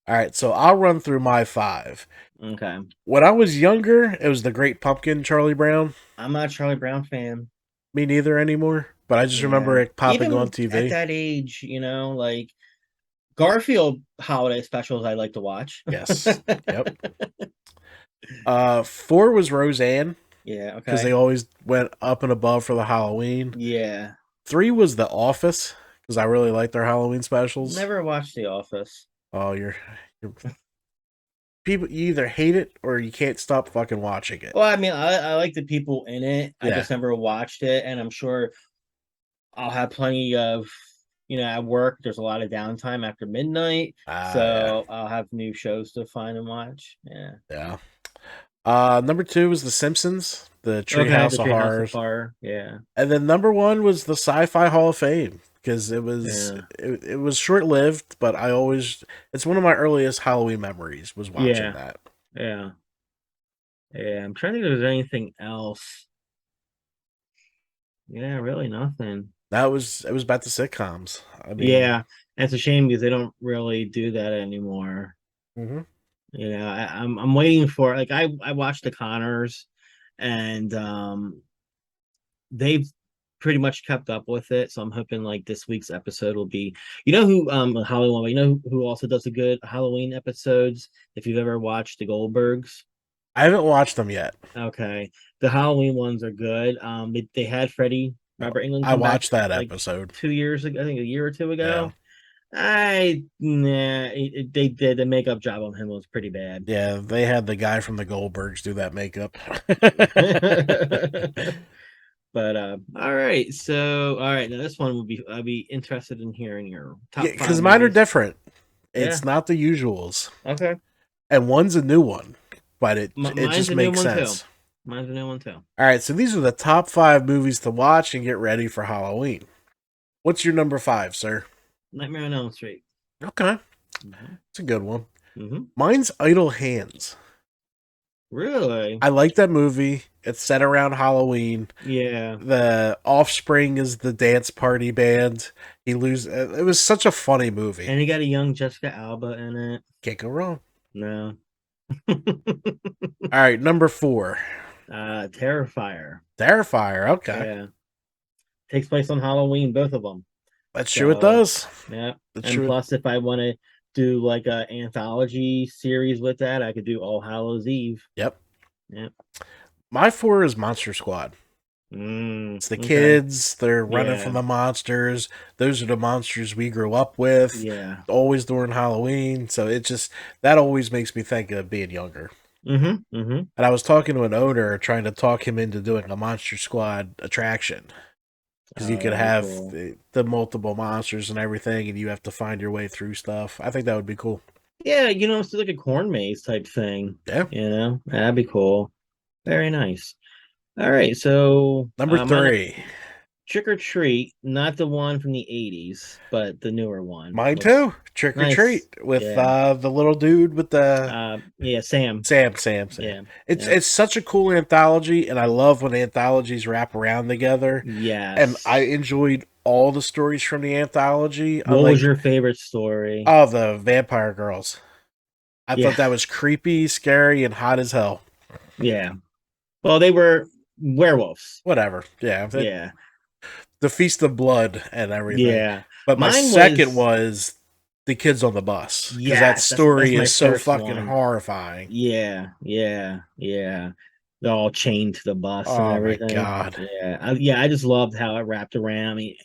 All right, so I'll run through my 5. Okay. When I was younger, it was The Great Pumpkin, Charlie Brown. I'm not a Charlie Brown fan. Me neither anymore, but I just remember it popping on TV. At that age, like Garfield holiday specials I like to watch. Yes. Yep. 4 was Roseanne. Yeah, okay. Because they always went up and above for the Halloween. Yeah. 3 was The Office, because I really like their Halloween specials. Never watched The Office. Oh, you're people, you either hate it or you can't stop fucking watching it. Well, I mean, I like the people in it. I just never watched it, and I'm sure I'll have plenty of, at work, there's a lot of downtime after midnight, so I'll have new shows to find and watch. Yeah. Yeah. Number 2 was The Simpsons, the Treehouse of Horror. Yeah. And then number 1 was the Sci-Fi Hall of Fame. Because it was it was short lived, but it's one of my earliest Halloween memories was watching that. Yeah. I'm trying to think if there's anything else. Yeah, really nothing. It was about the sitcoms. I mean, yeah, and it's a shame because they don't really do that anymore. Mm-hmm. I'm waiting for, like, I watched the Connors, and they've pretty much kept up with it. So I'm hoping like this week's episode will be, who Halloween, who also does a good Halloween episodes. If you've ever watched the Goldbergs, I haven't watched them yet. okay, the Halloween ones are good. They had Freddie Robert Englund I come back watched that like episode 2 years ago, I think a year or two ago. Yeah. They did the makeup job on him was pretty bad. Yeah, they had the guy from the Goldbergs do that makeup. But all right, now this one I'll be interested in hearing your top five. Because mine are different. It's Yeah. not the usuals. Okay. And one's a new one, but it just makes sense. Mine's a new one too. All right, so these are the top 5 movies to watch and get ready for Halloween. What's your number 5, sir? Nightmare on Elm Street. Okay. It's a good one. Mm-hmm. Mine's Idle Hands. Really? I like that movie. It's set around Halloween. Yeah. The Offspring is the dance party band. It was such a funny movie. And he got a young Jessica Alba in it. Can't go wrong. No. All right, number 4. Terrifier. Terrifier, okay. Yeah. Takes place on Halloween, both of them. That's true, it does. Yeah. And plus, if I want to do like an anthology series with that, I could do All Hallows Eve. Yep. Yep. My 4 is Monster Squad. It's the kids. They're running from the monsters. Those are the monsters we grew up with. Yeah. Always during Halloween. So it just, that always makes me think of being younger. Mm-hmm. Mm-hmm. And I was talking to an owner trying to talk him into doing a Monster Squad attraction. Because you could have the multiple monsters and everything, and you have to find your way through stuff. I think that would be cool. Yeah, it's like a corn maze type thing. Yeah. That'd be cool. Very nice. All right, so number 3. Trick or Treat, not the one from the 80s, but the newer one. Mine too. Trick or Treat with the little dude with the Sam. Sam. Yeah. It's such a cool anthology, and I love when anthologies wrap around together. Yes. And I enjoyed all the stories from the anthology. What was your favorite story? Oh, the Vampire Girls. I thought that was creepy, scary, and hot as hell. Yeah. Well, they were werewolves. Whatever. Yeah. Yeah. The Feast of Blood and everything. Yeah. But my second was the kids on the bus. Because that story is so fucking horrifying. Yeah. They're all chained to the bus and everything. Oh my God. Yeah. I just loved how it wrapped around me.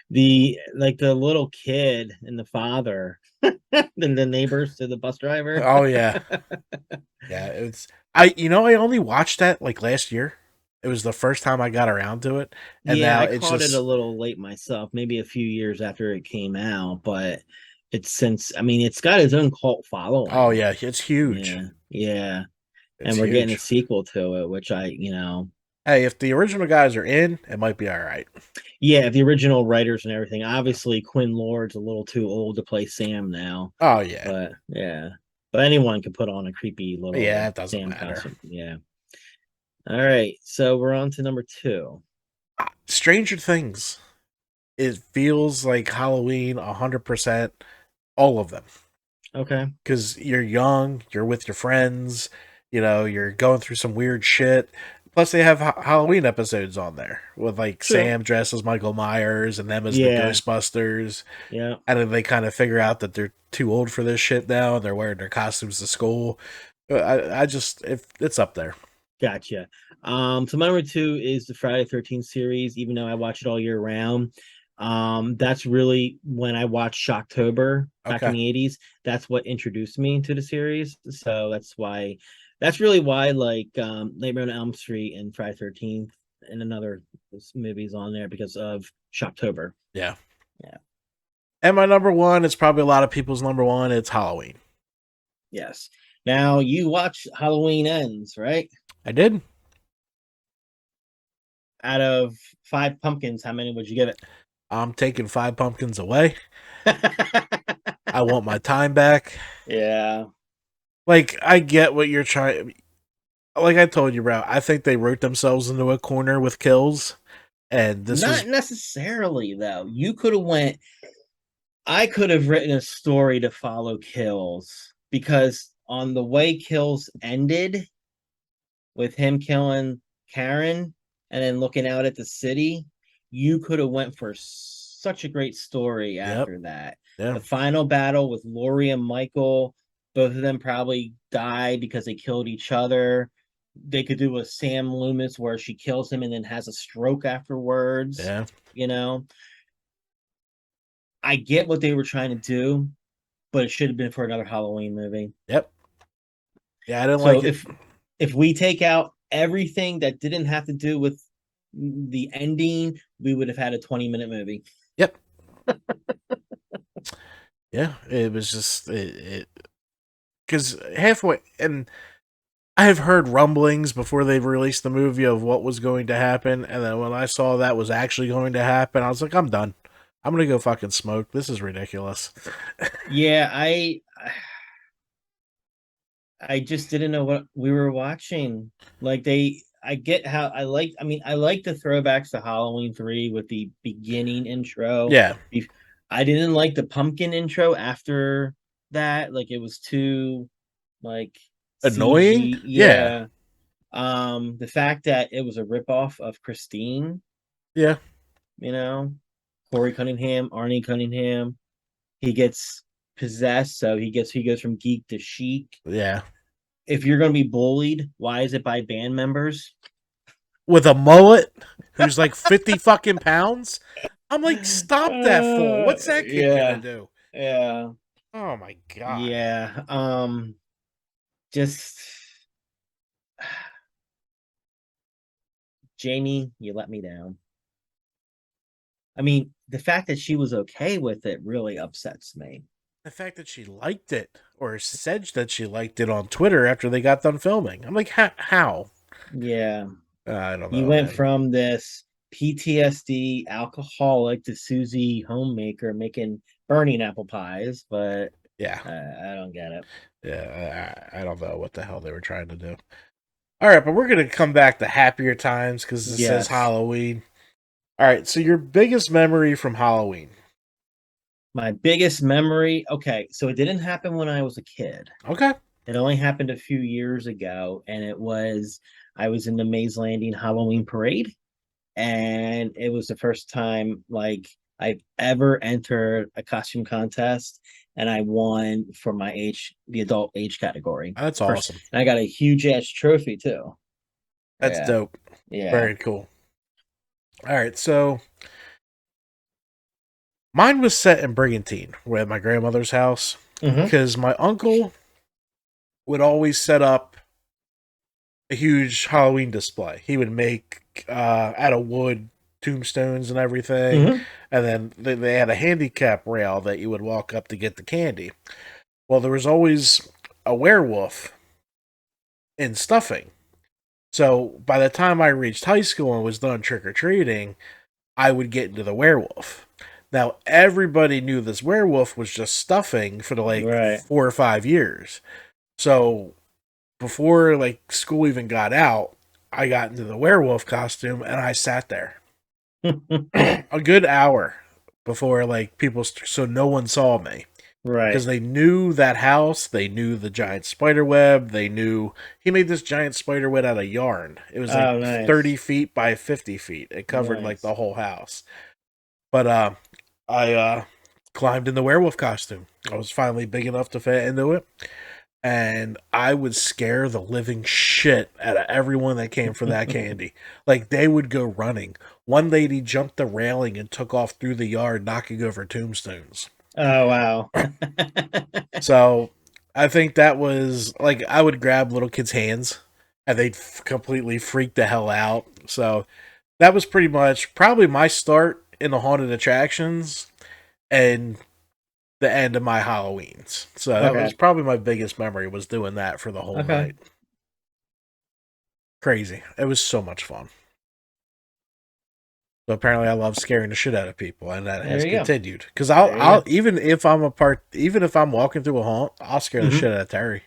The little kid and the father and the neighbors to the bus driver. Oh yeah. Yeah. I only watched that like last year. It was the first time I got around to it. And now I caught it a little late myself, maybe a few years after it came out, but it's got its own cult following. Oh yeah, it's huge. Yeah. And we're getting a sequel to it, which hey, if the original guys are in, it might be all right. Yeah, if the original writers and everything. Obviously, Quinn Lord's a little too old to play Sam now. Oh yeah. But yeah. But anyone can put on a creepy little it doesn't Sam matter. costume. Yeah. All right, so we're on to number 2. Stranger Things. It feels like Halloween 100%. All of them. Okay. Because you're young, you're with your friends, you're going through some weird shit. Plus, they have Halloween episodes on there with Sam dressed as Michael Myers and them as the Ghostbusters. Yeah. And then they kind of figure out that they're too old for this shit now and they're wearing their costumes to school. It's up there. Gotcha. So my number 2 is the Friday the 13th series, even though I watch it all year round. That's really when I watched Shocktober back in the 80s. That's what introduced me to the series. So that's really why Nightmare on Elm Street and Friday the 13th and another movies on there because of Shocktober. Yeah. And my number 1, it's probably a lot of people's number 1, it's Halloween. Yes. Now you watch Halloween Ends, right? I did. Out of 5 pumpkins, how many would you give it? I'm taking 5 pumpkins away. I want my time back. Yeah. I get what you're trying. Like I told you, bro, I think they wrote themselves into a corner with kills. And this Not necessarily, though. I could have written a story to follow kills because on the way Kills ended with him killing Karen and then looking out at the city, you could have went for such a great story after that. Yeah. The final battle with Laurie and Michael, both of them probably died because they killed each other. They could do a Sam Loomis where she kills him and then has a stroke afterwards. Yeah. You know, I get what they were trying to do, but it should have been for another Halloween movie. Yep. Yeah, I didn't like it. If we take out everything that didn't have to do with the ending, we would have had a 20-minute movie. Yep. Yeah, it was just it because halfway, and I have heard rumblings before they've released the movie of what was going to happen, and then when I saw that was actually going to happen, I was like, I'm done. I'm gonna go fucking smoke. This is ridiculous. Yeah, I just didn't know what we were watching. Like I get how I like the throwbacks to Halloween 3 with the beginning intro. Yeah. I didn't like the pumpkin intro after that. Like it was too like annoying. CG. Yeah. The fact that it was a ripoff of Christine. Yeah. You know, Corey Cunningham, Arnie Cunningham. He gets possessed, so he goes from geek to chic. Yeah. If you're going to be bullied, why is it by band members? With a mullet who's like 50 fucking pounds? I'm like, stop that fool. What's that kid gonna do? Yeah. Oh my god. Yeah. Just Jamie, you let me down. I mean, the fact that she was okay with it really upsets me. The fact that she liked it or said that she liked it on Twitter after they got done filming. I'm like, how? Yeah. I don't know. You went from this PTSD alcoholic to Susie homemaker making burning apple pies, but yeah, I don't get it. Yeah, I don't know what the hell they were trying to do. All right, but we're going to come back to happier times because this says Halloween. All right, so your biggest memory from Halloween? My biggest memory? Okay, so it didn't happen when I was a kid. Okay. It only happened a few years ago, and I was in the Maze Landing Halloween parade, and it was the first time like I've ever entered a costume contest, and I won for my age, the adult age category. That's awesome. And I got a huge ass trophy too. That's dope. Yeah. Very cool. All right, so mine was set in Brigantine, at my grandmother's house, because my uncle would always set up a huge Halloween display. He would make out of wood tombstones and everything, and then they had a handicap rail that you would walk up to get the candy. Well, there was always a werewolf in stuffing. So by the time I reached high school and was done trick-or-treating, I would get into the werewolf. Now, everybody knew this werewolf was just stuffing for 4 or 5 years. So before school even got out, I got into the werewolf costume and I sat there a good hour before people, so no one saw me. Right. Because they knew that house, they knew the giant spider web, they knew he made this giant spider web out of yarn. It was nice. 30 feet by 50 feet. It covered the whole house. But I climbed in the werewolf costume. I was finally big enough to fit into it. And I would scare the living shit out of everyone that came for that candy. They would go running. One lady jumped the railing and took off through the yard, knocking over tombstones. Oh, wow. So I think that was I would grab little kids' hands and they'd completely freak the hell out. So that was pretty much probably my start in the haunted attractions and the end of my Halloweens. So that was probably my biggest memory, was doing that for the whole night. Crazy. It was so much fun. So apparently I love scaring the shit out of people, and that has continued. Because I'll even if I'm walking through a haunt, I'll scare the shit out of Terry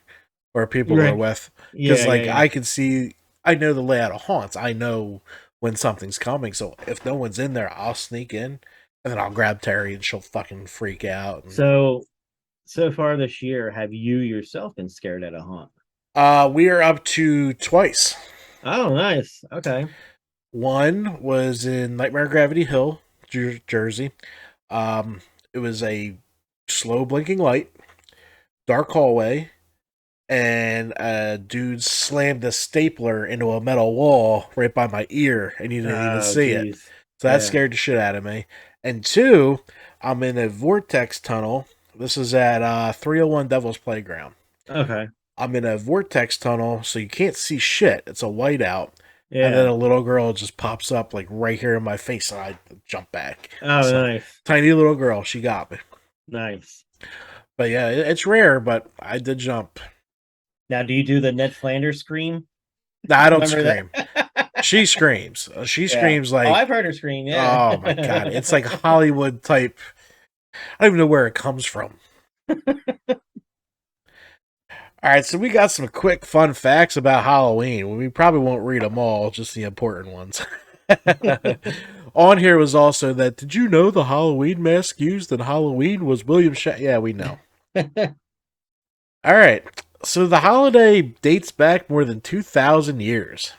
or people we're with. Because I can see, I know the layout of haunts. I know when something's coming. So if no one's in there, I'll sneak in, and then I'll grab Terry, and she'll fucking freak out. So so far this year have you yourself been scared at a haunt? We are up to twice. Oh, nice. Okay. One was in Nightmare Gravity Hill, Jersey. Um, it was a slow blinking light, dark hallway, and a dude slammed a stapler into a metal wall right by my ear, and you didn't even see it. So that scared the shit out of me. And two, I'm in a vortex tunnel. This is at 301 Devil's Playground. Okay. I'm in a vortex tunnel, so you can't see shit. It's a whiteout. Yeah. And then a little girl just pops up like right here in my face, and I jump back. Oh, so, nice. Tiny little girl. She got me. Nice. But yeah, it's rare, but I did jump. Now, do you do the Ned Flanders scream? No, I don't scream. She screams. She screams like... Oh, I've heard her scream, yeah. Oh, my God. It's like Hollywood type. I don't even know where it comes from. All right, so we got some quick fun facts about Halloween. We probably won't read them all, just the important ones. On here was also that, did you know the Halloween mask used in Halloween was William Shatner? Yeah, we know. All right, so the holiday dates back more than 2,000 years.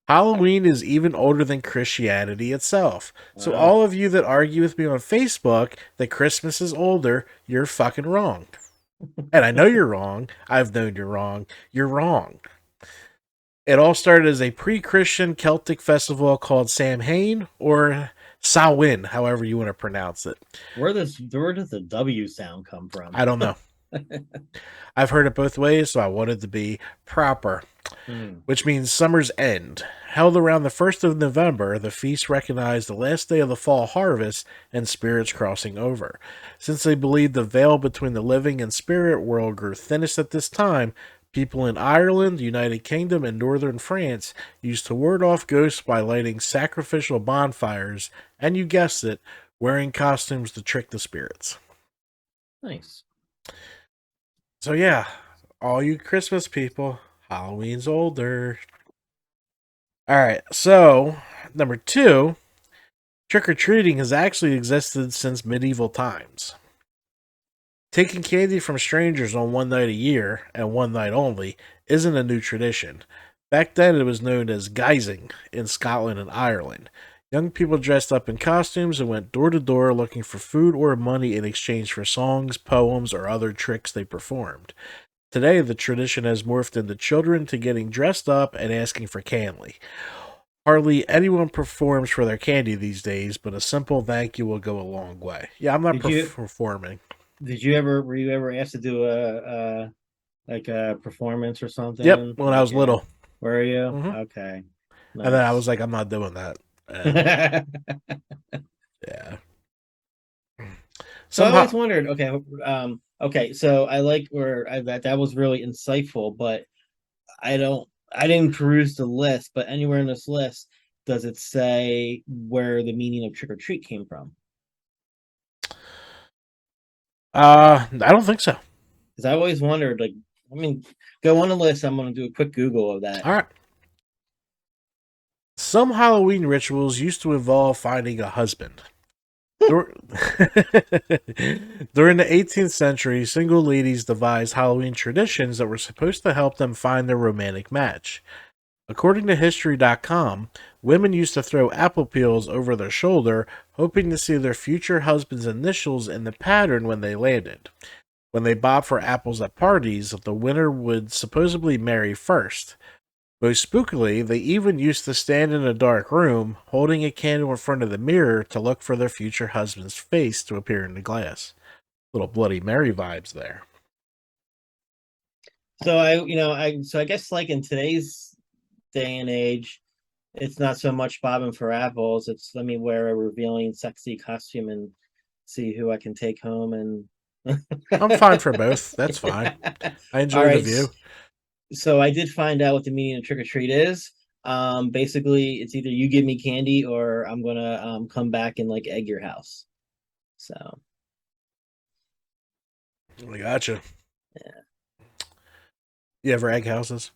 Halloween is even older than Christianity itself. So all of you that argue with me on Facebook that Christmas is older, you're fucking wrong. And I know you're wrong. I've known you're wrong. You're wrong. It all started as a pre-Christian Celtic festival called Samhain or Samhain, however you want to pronounce it. Where does the W sound come from? I don't know. I've heard it both ways, so I wanted to be proper. Which means summer's end. Held around the 1st of November, the feast recognized the last day of the fall harvest and spirits crossing over. Since they believed the veil between the living and spirit world grew thinnest at this time, people in Ireland, the United Kingdom, and northern France used to ward off ghosts by lighting sacrificial bonfires, and you guessed it, wearing costumes to trick the spirits. Nice. So yeah, all you Christmas people, Halloween's older. Alright, so, number 2, trick-or-treating has actually existed since medieval times. Taking candy from strangers on one night a year, and one night only, isn't a new tradition. Back then it was known as guising in Scotland and Ireland. Young people dressed up in costumes and went door to door looking for food or money in exchange for songs, poems, or other tricks they performed. Today, the tradition has morphed into children to getting dressed up and asking for candy. Hardly anyone performs for their candy these days, but a simple thank you will go a long way. Yeah, I'm not performing. Were you ever asked to do a performance or something? Yep, when I was little. Were you? Mm-hmm. Okay. Nice. And then I was like, I'm not doing that. Yeah. So I always wondered, okay, so I like that was really insightful, but I didn't peruse the list, but anywhere in this list does it say where the meaning of trick or treat came from? I don't think so. Because I always wondered, go on the list. I'm going to do a quick Google of that. All right. Some Halloween rituals used to involve finding a husband. During the 18th century, single ladies devised Halloween traditions that were supposed to help them find their romantic match. According to History.com, women used to throw apple peels over their shoulder, hoping to see their future husband's initials in the pattern when they landed. When they bobbed for apples at parties, the winner would supposedly marry first. Most spookily, they even used to stand in a dark room, holding a candle in front of the mirror to look for their future husband's face to appear in the glass. Little Bloody Mary vibes there. So I guess like in today's day and age, it's not so much bobbing for apples. It's let me wear a revealing, sexy costume and see who I can take home. And I'm fine for both. That's fine. I enjoy the view. So I did find out what the meaning of trick or treat is. Basically, it's either you give me candy or I'm gonna come back and egg your house. So I gotcha. Yeah. You ever egg houses?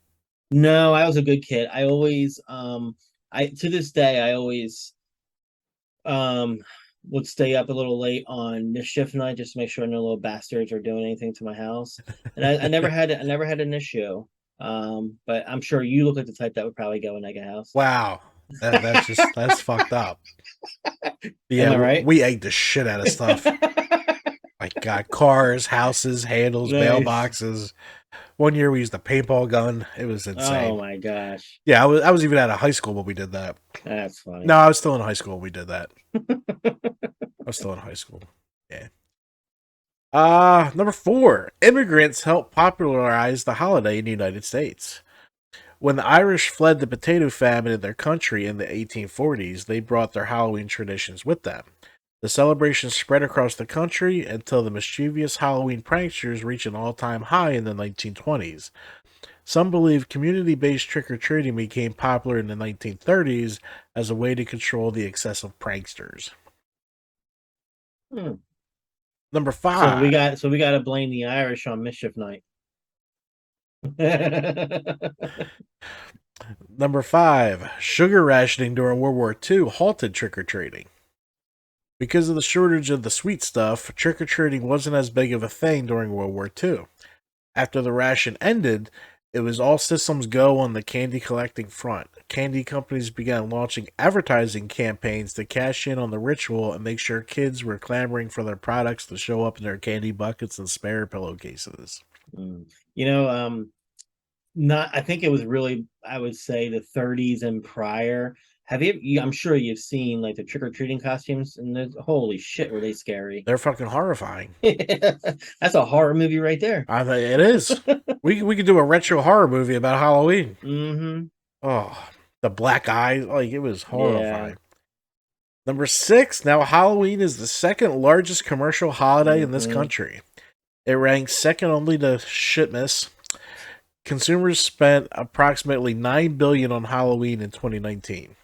No, I was a good kid. I always to this day I always would stay up a little late on mischief night just to make sure no little bastards are doing anything to my house. And I never had an issue. But I'm sure you look like the type that would probably go in like a house. Wow. That's fucked up. Yeah, Am I right? we ate the shit out of stuff. Like cars, houses, handles, mailboxes. One year we used a paintball gun. It was insane. Oh my gosh. Yeah, I was even out of high school when we did that. That's funny. No, I was still in high school when we did that. I was still in high school. Yeah. Number 4. Immigrants helped popularize the holiday in the United States. When the Irish fled the potato famine in their country in the 1840s, they brought their Halloween traditions with them. The celebration spread across the country until the mischievous Halloween pranksters reached an all-time high in the 1920s. Some believe community-based trick-or-treating became popular in the 1930s as a way to control the excessive pranksters. Number 5. So we got to blame the Irish on mischief night. Number 5. Sugar rationing during World War II halted trick-or-treating. Because of the shortage of the sweet stuff, trick-or-treating wasn't as big of a thing during World War II. After the ration ended, it was all systems go on the candy collecting front. Candy companies began launching advertising campaigns to cash in on the ritual and make sure kids were clamoring for their products to show up in their candy buckets and spare pillowcases. You know, I think it was really, I would say, the 30s and prior. I'm sure you've seen like the trick-or-treating costumes, and holy shit, were they scary. They're fucking horrifying. That's a horror movie right there. I think it is. we could do a retro horror movie about Halloween. Mm-hmm. Oh, the black eyes, like it was horrifying. Yeah. Number 6, now Halloween is the second largest commercial holiday in this country. It ranks second only to Shitmas. Consumers spent approximately $9 billion on Halloween in 2019.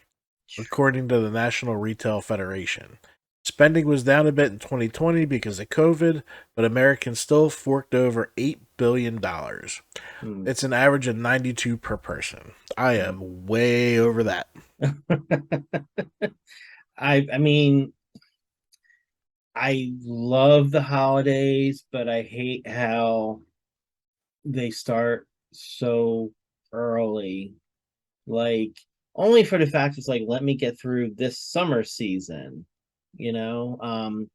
According to the National Retail Federation. Spending was down a bit in 2020 because of COVID, but Americans still forked over $8 billion. It's an average of 92 per person. I am way over that. I mean, I love the holidays, but I hate how they start so early. Like, only for the fact it's like, let me get through this summer season. You know,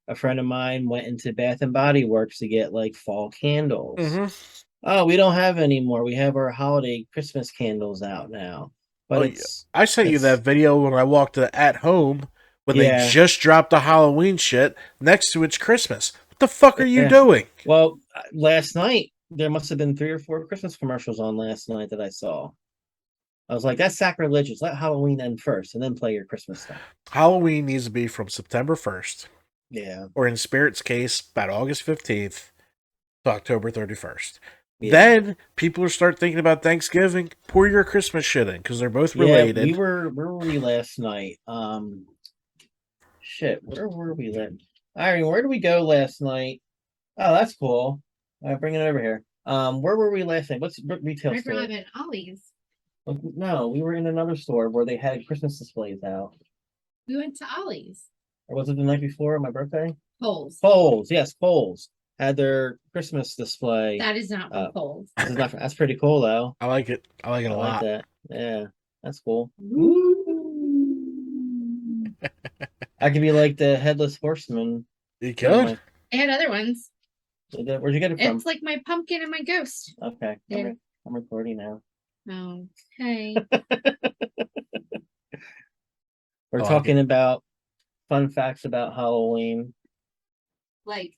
a friend of mine went into Bath and Body Works to get like fall candles. Mm-hmm. Oh, we don't have any more. We have our holiday Christmas candles out now. But I sent you that video when I walked at home when they just dropped the Halloween shit. Next to it's Christmas. What the fuck are you doing? Well, last night there must have been 3 or 4 Christmas commercials on last night that I saw. I was like, that's sacrilegious. Let Halloween end first and then play your Christmas stuff. Halloween needs to be from September 1st. Yeah. Or in Spirit's case, about August 15th to October 31st. Yeah. Then people will start thinking about Thanksgiving. Pour your Christmas shit in because they're both related. Yeah, where were we last night? Shit, where were we then? Irene, where did we go last night? Oh, that's cool. All right, bring it over here. Where were we last night? What retail store? We're at Ollie's. No, we were in another store where they had Christmas displays out. We went to Ollie's. Or was it the night before my birthday? Kohl's. Yes, Kohl's had their Christmas display. That is not from Kohl's. That's pretty cool though. I like it. I like it a lot. Like that. Yeah, that's cool. I could be like the headless horseman. You could. I had other ones. Where'd you get it from? It's like my pumpkin and my ghost. Okay. Yeah. I'm recording now. Okay. We're talking about fun facts about Halloween. Like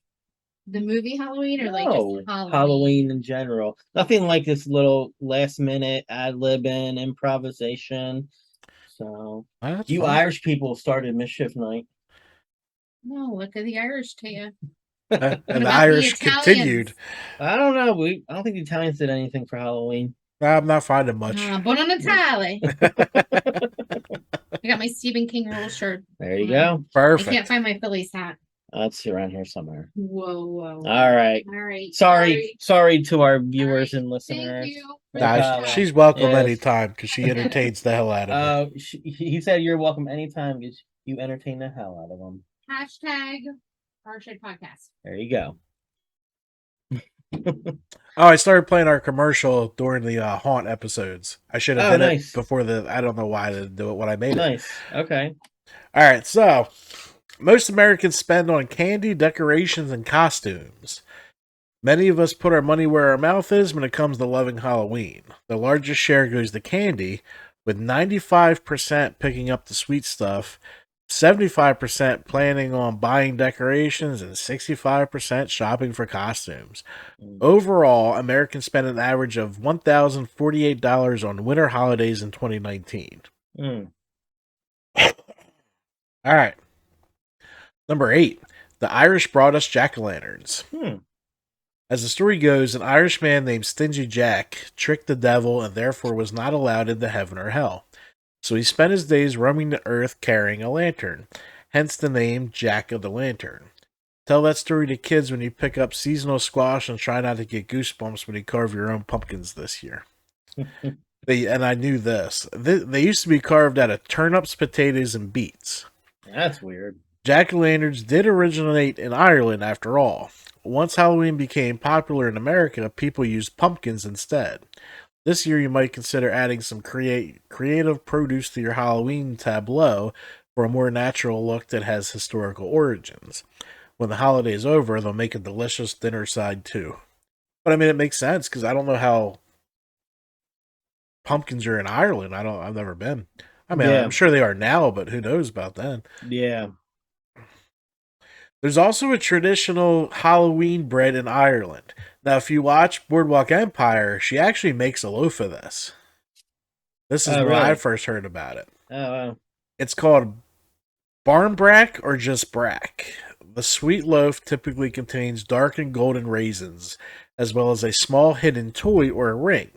the movie Halloween or like just Halloween? Halloween in general. Nothing like this little last minute ad-libbing improvisation. So you fun. Irish people started Mischief Night. No, look at the Irish to you. And the Irish continued. I don't know. I don't think the Italians did anything for Halloween. I'm not finding much. Buon Natale. I got my Stephen King roll shirt. There you go. Perfect. I can't find my Phillies hat. It's around here somewhere. Whoa. All right. Sorry to our viewers and listeners. Thank you. She's welcome anytime because she entertains the hell out of me. He said you're welcome anytime because you entertain the hell out of them. Hashtag Watershed Podcast. There you go. Oh, I started playing our commercial during the Haunt episodes. I should have did it before I don't know why I didn't do it when I made it. Nice. Okay. All right, so most Americans spend on candy, decorations, and costumes. Many of us put our money where our mouth is when it comes to loving Halloween. The largest share goes to candy, with 95% picking up the sweet stuff, 75% planning on buying decorations, and 65% shopping for costumes. Overall, Americans spent an average of $1,048 on winter holidays in 2019. All right. Number 8. The Irish brought us jack-o'-lanterns. As the story goes, an Irish man named Stingy Jack tricked the devil and therefore was not allowed into heaven or hell. So he spent his days roaming the earth carrying a lantern, hence the name Jack of the Lantern. Tell that story to kids when you pick up seasonal squash and try not to get goosebumps when you carve your own pumpkins this year. And I knew this. They used to be carved out of turnips, potatoes, and beets. That's weird. Jack-o'-lanterns did originate in Ireland after all. Once Halloween became popular in America, people used pumpkins instead. This year, you might consider adding some creative produce to your Halloween tableau for a more natural look that has historical origins. When the holiday is over, they'll make a delicious dinner side too. But I mean, it makes sense because I don't know how pumpkins are in Ireland. I've never been. I mean, I'm sure they are now, but who knows about then? Yeah. There's also a traditional Halloween bread in Ireland. Now, if you watch Boardwalk Empire, she actually makes a loaf of this. This is where I first heard about it. Oh, wow. It's called barmbrack or just brack. The sweet loaf typically contains dark and golden raisins, as well as a small hidden toy or a ring,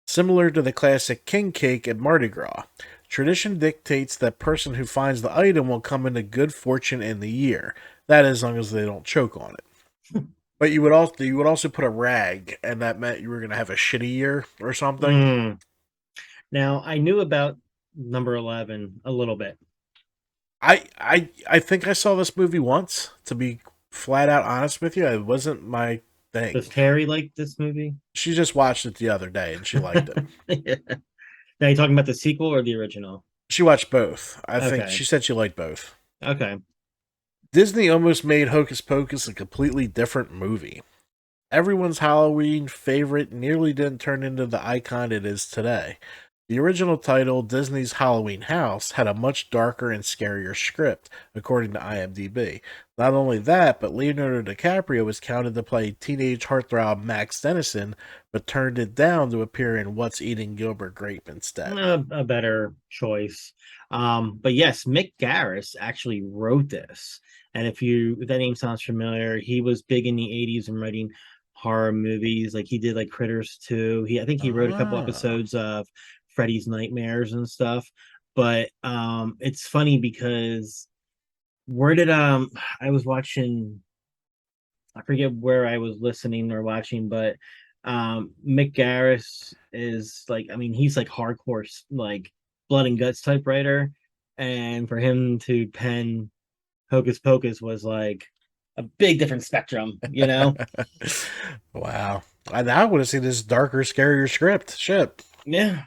similar to the classic king cake at Mardi Gras. Tradition dictates that person who finds the item will come into good fortune in the year. That is, as long as they don't choke on it. But you would also put a rag, and that meant you were going to have a shitty year or something. Now, I knew about number 11 a little bit. I think I saw this movie once, to be flat out honest with you. It wasn't my thing. Does Terry like this movie? She just watched it the other day, and she liked it. Yeah. Now, you talking about the sequel or the original? She watched both. I think she said she liked both. Okay. Disney almost made Hocus Pocus a completely different movie. Everyone's Halloween favorite nearly didn't turn into the icon it is today. The original title, Disney's Halloween House, had a much darker and scarier script, according to IMDb. Not only that, but Leonardo DiCaprio was counted to play teenage heartthrob Max Dennison, but turned it down to appear in What's Eating Gilbert Grape instead. A better choice. But yes, Mick Garris actually wrote this. And if that name sounds familiar, he was big in the 80s and writing horror movies. Like he did like Critters 2. I think he wrote a couple episodes of Freddy's Nightmares and stuff. But it's funny because I was watching, I forget where I was listening or watching, but Mick Garris is like, I mean, he's like hardcore like blood and guts type writer, and for him to pen Hocus Pocus was like a big different spectrum, you know. Wow. I now want to see this darker, scarier script. Shit. Yeah.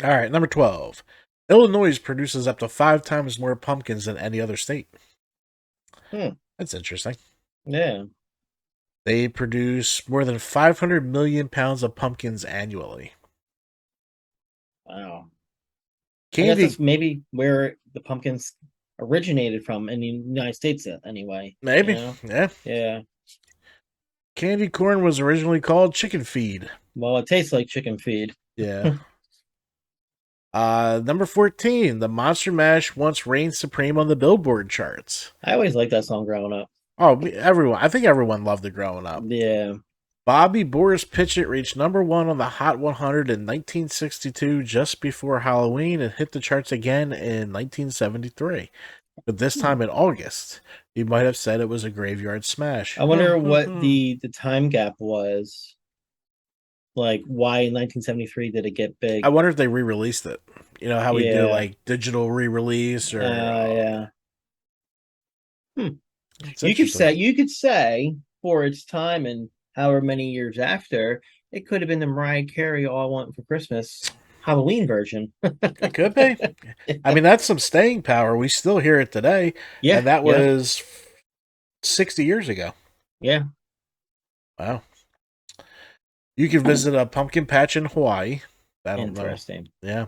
All right, number 12. Illinois produces up to 5 times more pumpkins than any other state. That's interesting. Yeah. They produce more than 500 million pounds of pumpkins annually. Wow. Candy, I guess that's maybe where the pumpkins originated from in the United States anyway. Maybe. You know? Yeah. Yeah. Candy corn was originally called chicken feed. Well, it tastes like chicken feed. Yeah. Number 14, the Monster Mash once reigned supreme on the Billboard charts. I always liked that song growing up. Oh, everyone. I think everyone loved it growing up. Yeah. Bobby Boris Pitchett reached number 1 on the Hot 100 in 1962, just before Halloween, and hit the charts again in 1973. But this time in August. You might have said it was a graveyard smash. I wonder what the time gap was Like, why in 1973 did it get big? I wonder if they re-released it. You know how we do like digital re-release or yeah. You could say for its time and however many years after, it could have been the Mariah Carey "All I Want for Christmas" Halloween version. It could be. I mean, that's some staying power. We still hear it today. Yeah, and that was 60 years ago. Yeah. Wow. You can visit a pumpkin patch in Hawaii. Interesting. Yeah.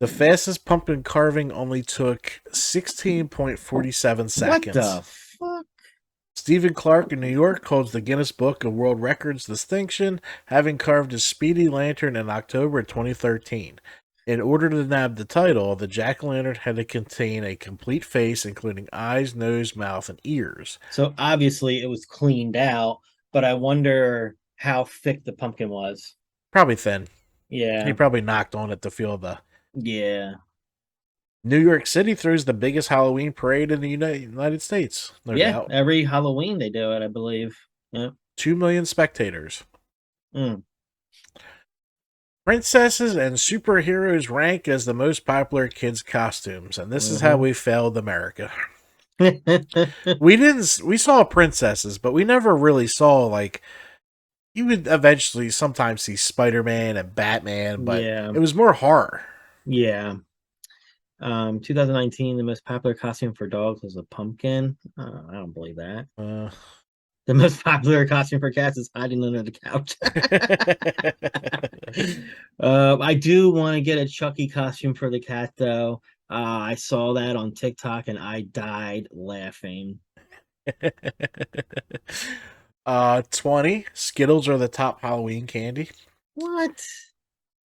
The fastest pumpkin carving only took 16.47 seconds. What the fuck? Stephen Clark in New York holds the Guinness Book of World Records distinction, having carved a speedy lantern in October 2013. In order to nab the title, the jack-o'-lantern had to contain a complete face, including eyes, nose, mouth, and ears. So obviously it was cleaned out, but I wonder how thick the pumpkin was. Probably thin. Yeah. He probably knocked on it to feel the... Yeah. New York City throws the biggest Halloween parade in the United States. No doubt. Every Halloween they do it, I believe. Yeah. 2 million spectators. Princesses and superheroes rank as the most popular kids' costumes, and this is how we failed America. We saw princesses, but we never really saw, like, you would eventually sometimes see Spider-Man and Batman, but it was more horror. Yeah. 2019, the most popular costume for dogs was a pumpkin. I don't believe that. The most popular costume for cats is hiding under the couch. I do want to get a Chucky costume for the cat, though. I saw that on TikTok and I died laughing. 20. Skittles are the top Halloween candy. What?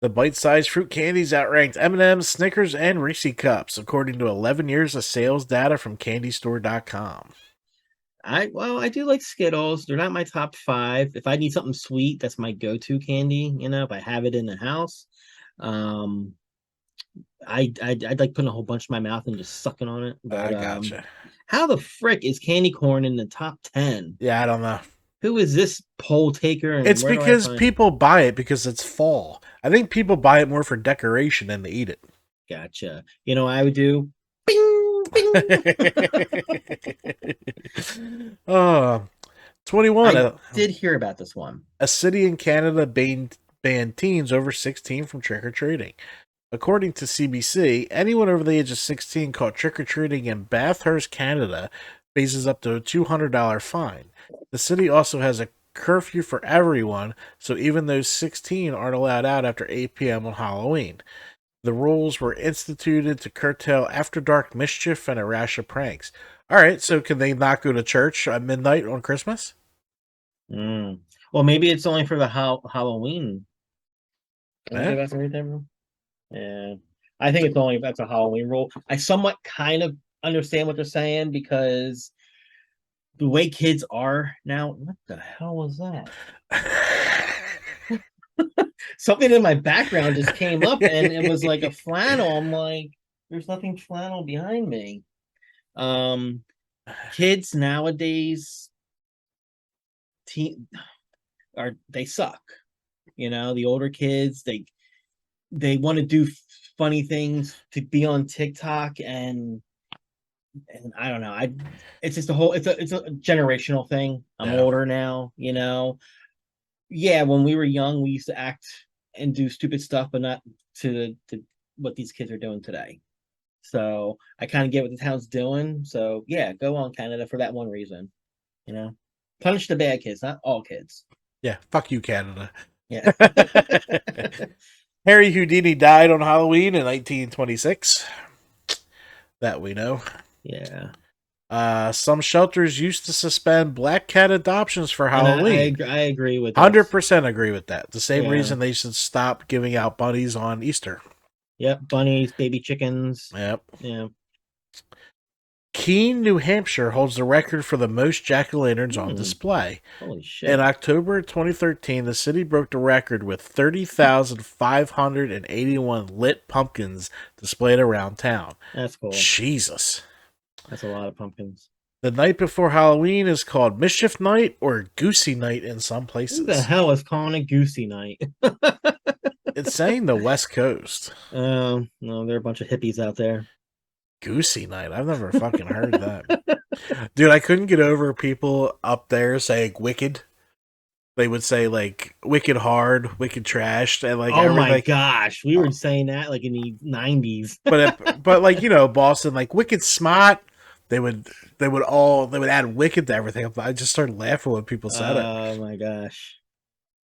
The bite-sized fruit candies outranked M&M's, Snickers, and Reese's Cups, according to 11 years of sales data from CandyStore.com. I do like Skittles. They're not my top 5. If I need something sweet, that's my go-to candy. You know, if I have it in the house, I'd like putting a whole bunch in my mouth and just sucking on it. But, I gotcha. How the frick is candy corn in the top 10? Yeah, I don't know. Who is this poll taker? And it's because people buy it because it's fall. I think people buy it more for decoration than to eat it. Gotcha. You know, I would do. Bing, bing. 21. I did hear about this one. A city in Canada banned teens over 16 from trick-or-treating. According to CBC, anyone over the age of 16 caught trick-or-treating in Bathurst, Canada, faces up to a $200 fine. The city also has a curfew for everyone, so even those 16 aren't allowed out after 8 p.m. on Halloween. The rules were instituted to curtail after-dark mischief and a rash of pranks. All right, so can they not go to church at midnight on Christmas? Well, maybe it's only for the Halloween. Yeah, I think it's only that's a Halloween rule. I somewhat kind of understand what they're saying because the way kids are now. What the hell was that? Something in my background just came up and it was like a flannel. I'm like, there's nothing flannel behind me. Kids nowadays they suck. You know, the older kids, they want to do funny things to be on TikTok and I don't know. It's just it's a generational thing. I'm older now, you know. Yeah, when we were young, we used to act and do stupid stuff, but not to what these kids are doing today. So I kind of get what the town's doing. So yeah, go on, Canada, for that one reason. You know, punish the bad kids, not all kids. Yeah, fuck you, Canada. Yeah. Harry Houdini died on Halloween in 1926. That we know. Yeah. Some shelters used to suspend black cat adoptions for Halloween. I agree with 100% agree with that. The same reason they should stop giving out bunnies on Easter. Yep, bunnies, baby chickens. Yep. Yeah. Keene, New Hampshire holds the record for the most jack-o'-lanterns on display. Holy shit. In October 2013, the city broke the record with 30,581 lit pumpkins displayed around town. That's cool. Jesus. That's a lot of pumpkins. The night before Halloween is called Mischief Night or Goosey Night in some places. Who the hell is calling it Goosey Night? It's saying the West Coast. No, there are a bunch of hippies out there. Goosey Night. I've never fucking heard that. Dude, I couldn't get over people up there saying wicked. They would say like wicked hard, wicked trashed, and like oh my gosh, we were saying that like in the 90s. but like Boston like wicked smart. They would add wicked to everything. I just started laughing when people said it. Oh my gosh.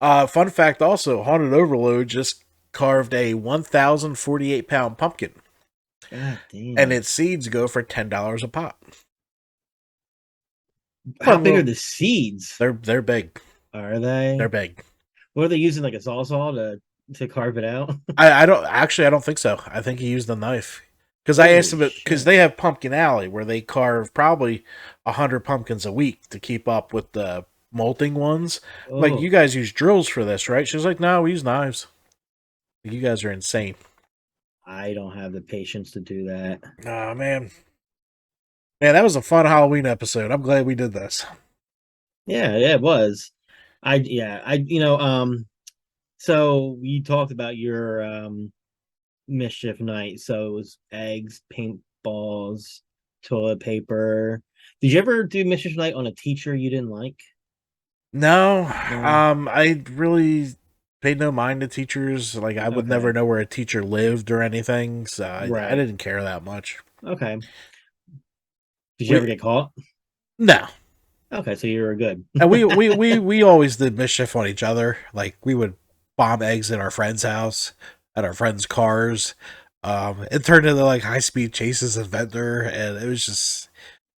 Fun fact also, Haunted Overload just carved a 1,048-pound pumpkin. God damn. And its seeds go for $10 a pop. How big are the seeds? They're big. Are they? They're big. What are they using, like a sawzall to carve it out? I don't think so. I think he used a knife. Because I asked him, because they have Pumpkin Alley where they carve probably 100 pumpkins a week to keep up with the molting ones. Oh. Like, you guys use drills for this, right? She's like, no, we use knives. You guys are insane. I don't have the patience to do that. Oh, man. Man, that was a fun Halloween episode. I'm glad we did this. Yeah, it was. So you talked about your Mischief Night. So it was eggs, paintballs, toilet paper. Did you ever do Mischief Night on a teacher you didn't like? No. I really paid no mind to teachers. Like, I would never know where a teacher lived or anything, so I didn't care that much. Okay. Did you ever get caught? No. Okay, so you were good. And we always did mischief on each other. Like, we would bomb eggs in our friend's house, at our friends' cars. It turned into like high-speed chases at Vendor, and it was just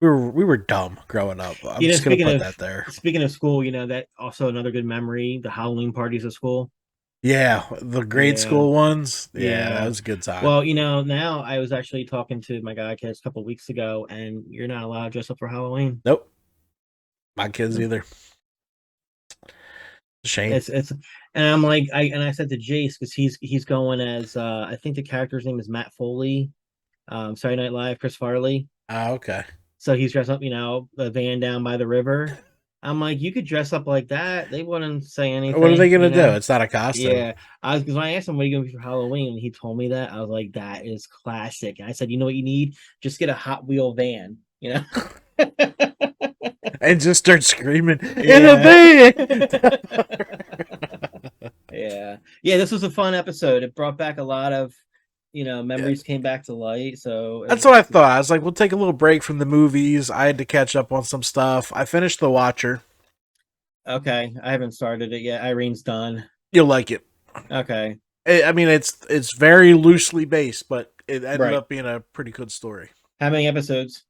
we were dumb growing up. I'm just gonna put that there. Speaking of school, that also another good memory, the Halloween parties at school. Yeah, the grade school ones. Yeah, that was a good time. Well, now I was actually talking to my guy kids a couple of weeks ago, and you're not allowed to dress up for Halloween. Nope. My kids either. Shame. It's and I'm like I said to Jace, because he's going as I think the character's name is Matt Foley, Saturday Night Live, Chris Farley. Oh, okay. So he's dressed up, the van down by the river. I'm like, you could dress up like that. They wouldn't say anything. What are they gonna do? It's not a costume. Yeah, because when I asked him what are you gonna be for Halloween, and he told me that, I was like, that is classic. And I said, you know what you need? Just get a Hot Wheel van. And just start screaming in a van. Yeah. This was a fun episode. It brought back a lot of memories came back to light. So that's what I thought. I was like, we'll take a little break from the movies. I had to catch up on some stuff. I finished The Watcher. Okay, I haven't started it yet. Irene's done. You'll like it. Okay. I mean, it's very loosely based, but it ended up being a pretty good story. How many episodes?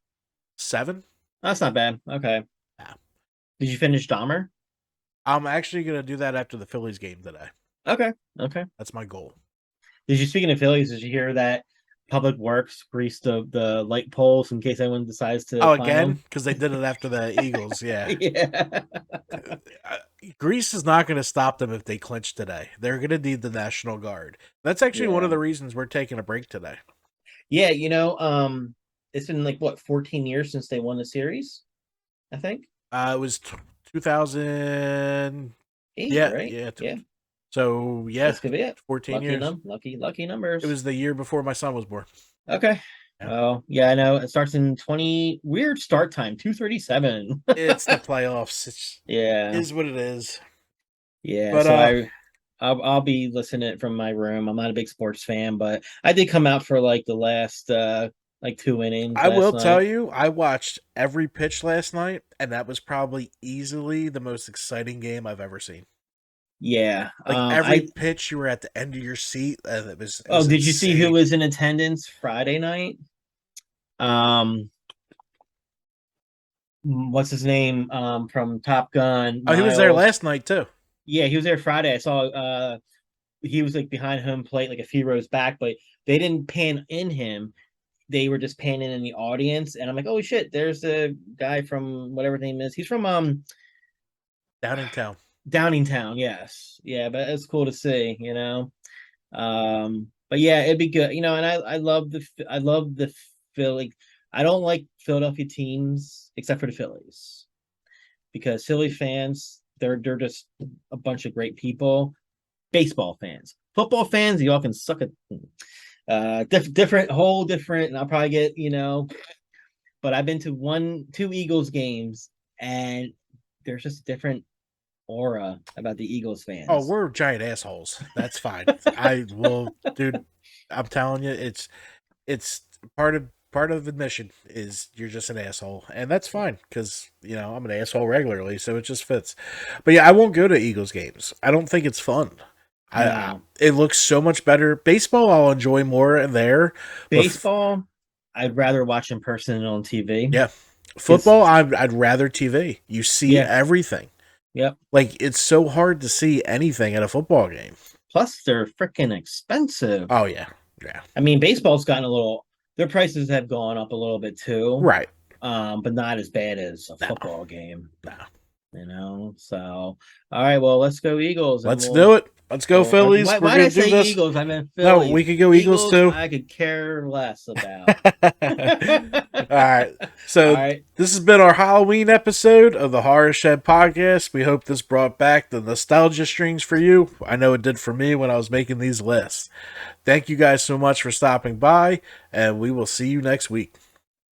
7. That's not bad. Okay. Yeah. Did you finish Dahmer? I'm actually gonna do that after the Phillies game today. Okay. That's my goal. Speaking of Phillies, did you hear that Public Works greased the light poles in case anyone decides to? Oh, again? Because they did it after the Eagles. Yeah. Yeah. Grease is not going to stop them if they clinch today. They're going to need the National Guard. That's actually one of the reasons we're taking a break today. Yeah, it's been like 14 years since they won the series, I think. It was 2008, right? Yeah. So, yeah, that's gonna be it. 14 years. Lucky numbers. It was the year before my son was born. Okay. Yeah. Oh, yeah, I know. It starts in weird start time, 2:37. It's the playoffs. It is what it is. Yeah, but so I'll be listening from my room. I'm not a big sports fan, but I did come out for like the last 2 innings. I will tell you, I watched every pitch last night, and that was probably easily the most exciting game I've ever seen. Yeah, every pitch, you were at the end of your seat, and it was did insane. You see who was in attendance Friday night? What's his name? From Top Gun. Miles. He was there last night too. Yeah, he was there Friday. I saw. He was like behind home plate, like a few rows back, but they didn't pan in him. They were just panning in the audience, and I'm like, oh shit! There's the guy from whatever his name is. He's from Downingtown. Downingtown, yes, yeah, but it's cool to see, but yeah, it'd be good, and I love the Philly. I don't like Philadelphia teams except for the Phillies, because Philly fans, they're just a bunch of great people. Baseball fans, football fans, y'all can suck it. Different, whole different, and I'll probably get, but I've been to 2 Eagles games, and there's just a different aura about the Eagles fans. Oh, we're giant assholes. That's fine. I will, dude. I'm telling you, it's part of admission is you're just an asshole, and that's fine because I'm an asshole regularly, so it just fits. But yeah, I won't go to Eagles games. I don't think it's fun. No. It looks so much better. Baseball, I'll enjoy more there. Baseball, I'd rather watch in person than on TV. Yeah, football, I'd rather TV. You see everything. Yep. Like, it's so hard to see anything at a football game. Plus, they're freaking expensive. Oh yeah, yeah. I mean, baseball's gotten their prices have gone up a little bit too. Right. But not as bad as a football game. No. So, all right, well, let's go Eagles. Let's do it. Let's go Phillies. Why did I say this. Eagles? I meant Phillies. No, we could go Eagles too. I could care less about. All right. So this has been our Halloween episode of the Horror Shed podcast. We hope this brought back the nostalgia strings for you. I know it did for me when I was making these lists. Thank you guys so much for stopping by, and we will see you next week.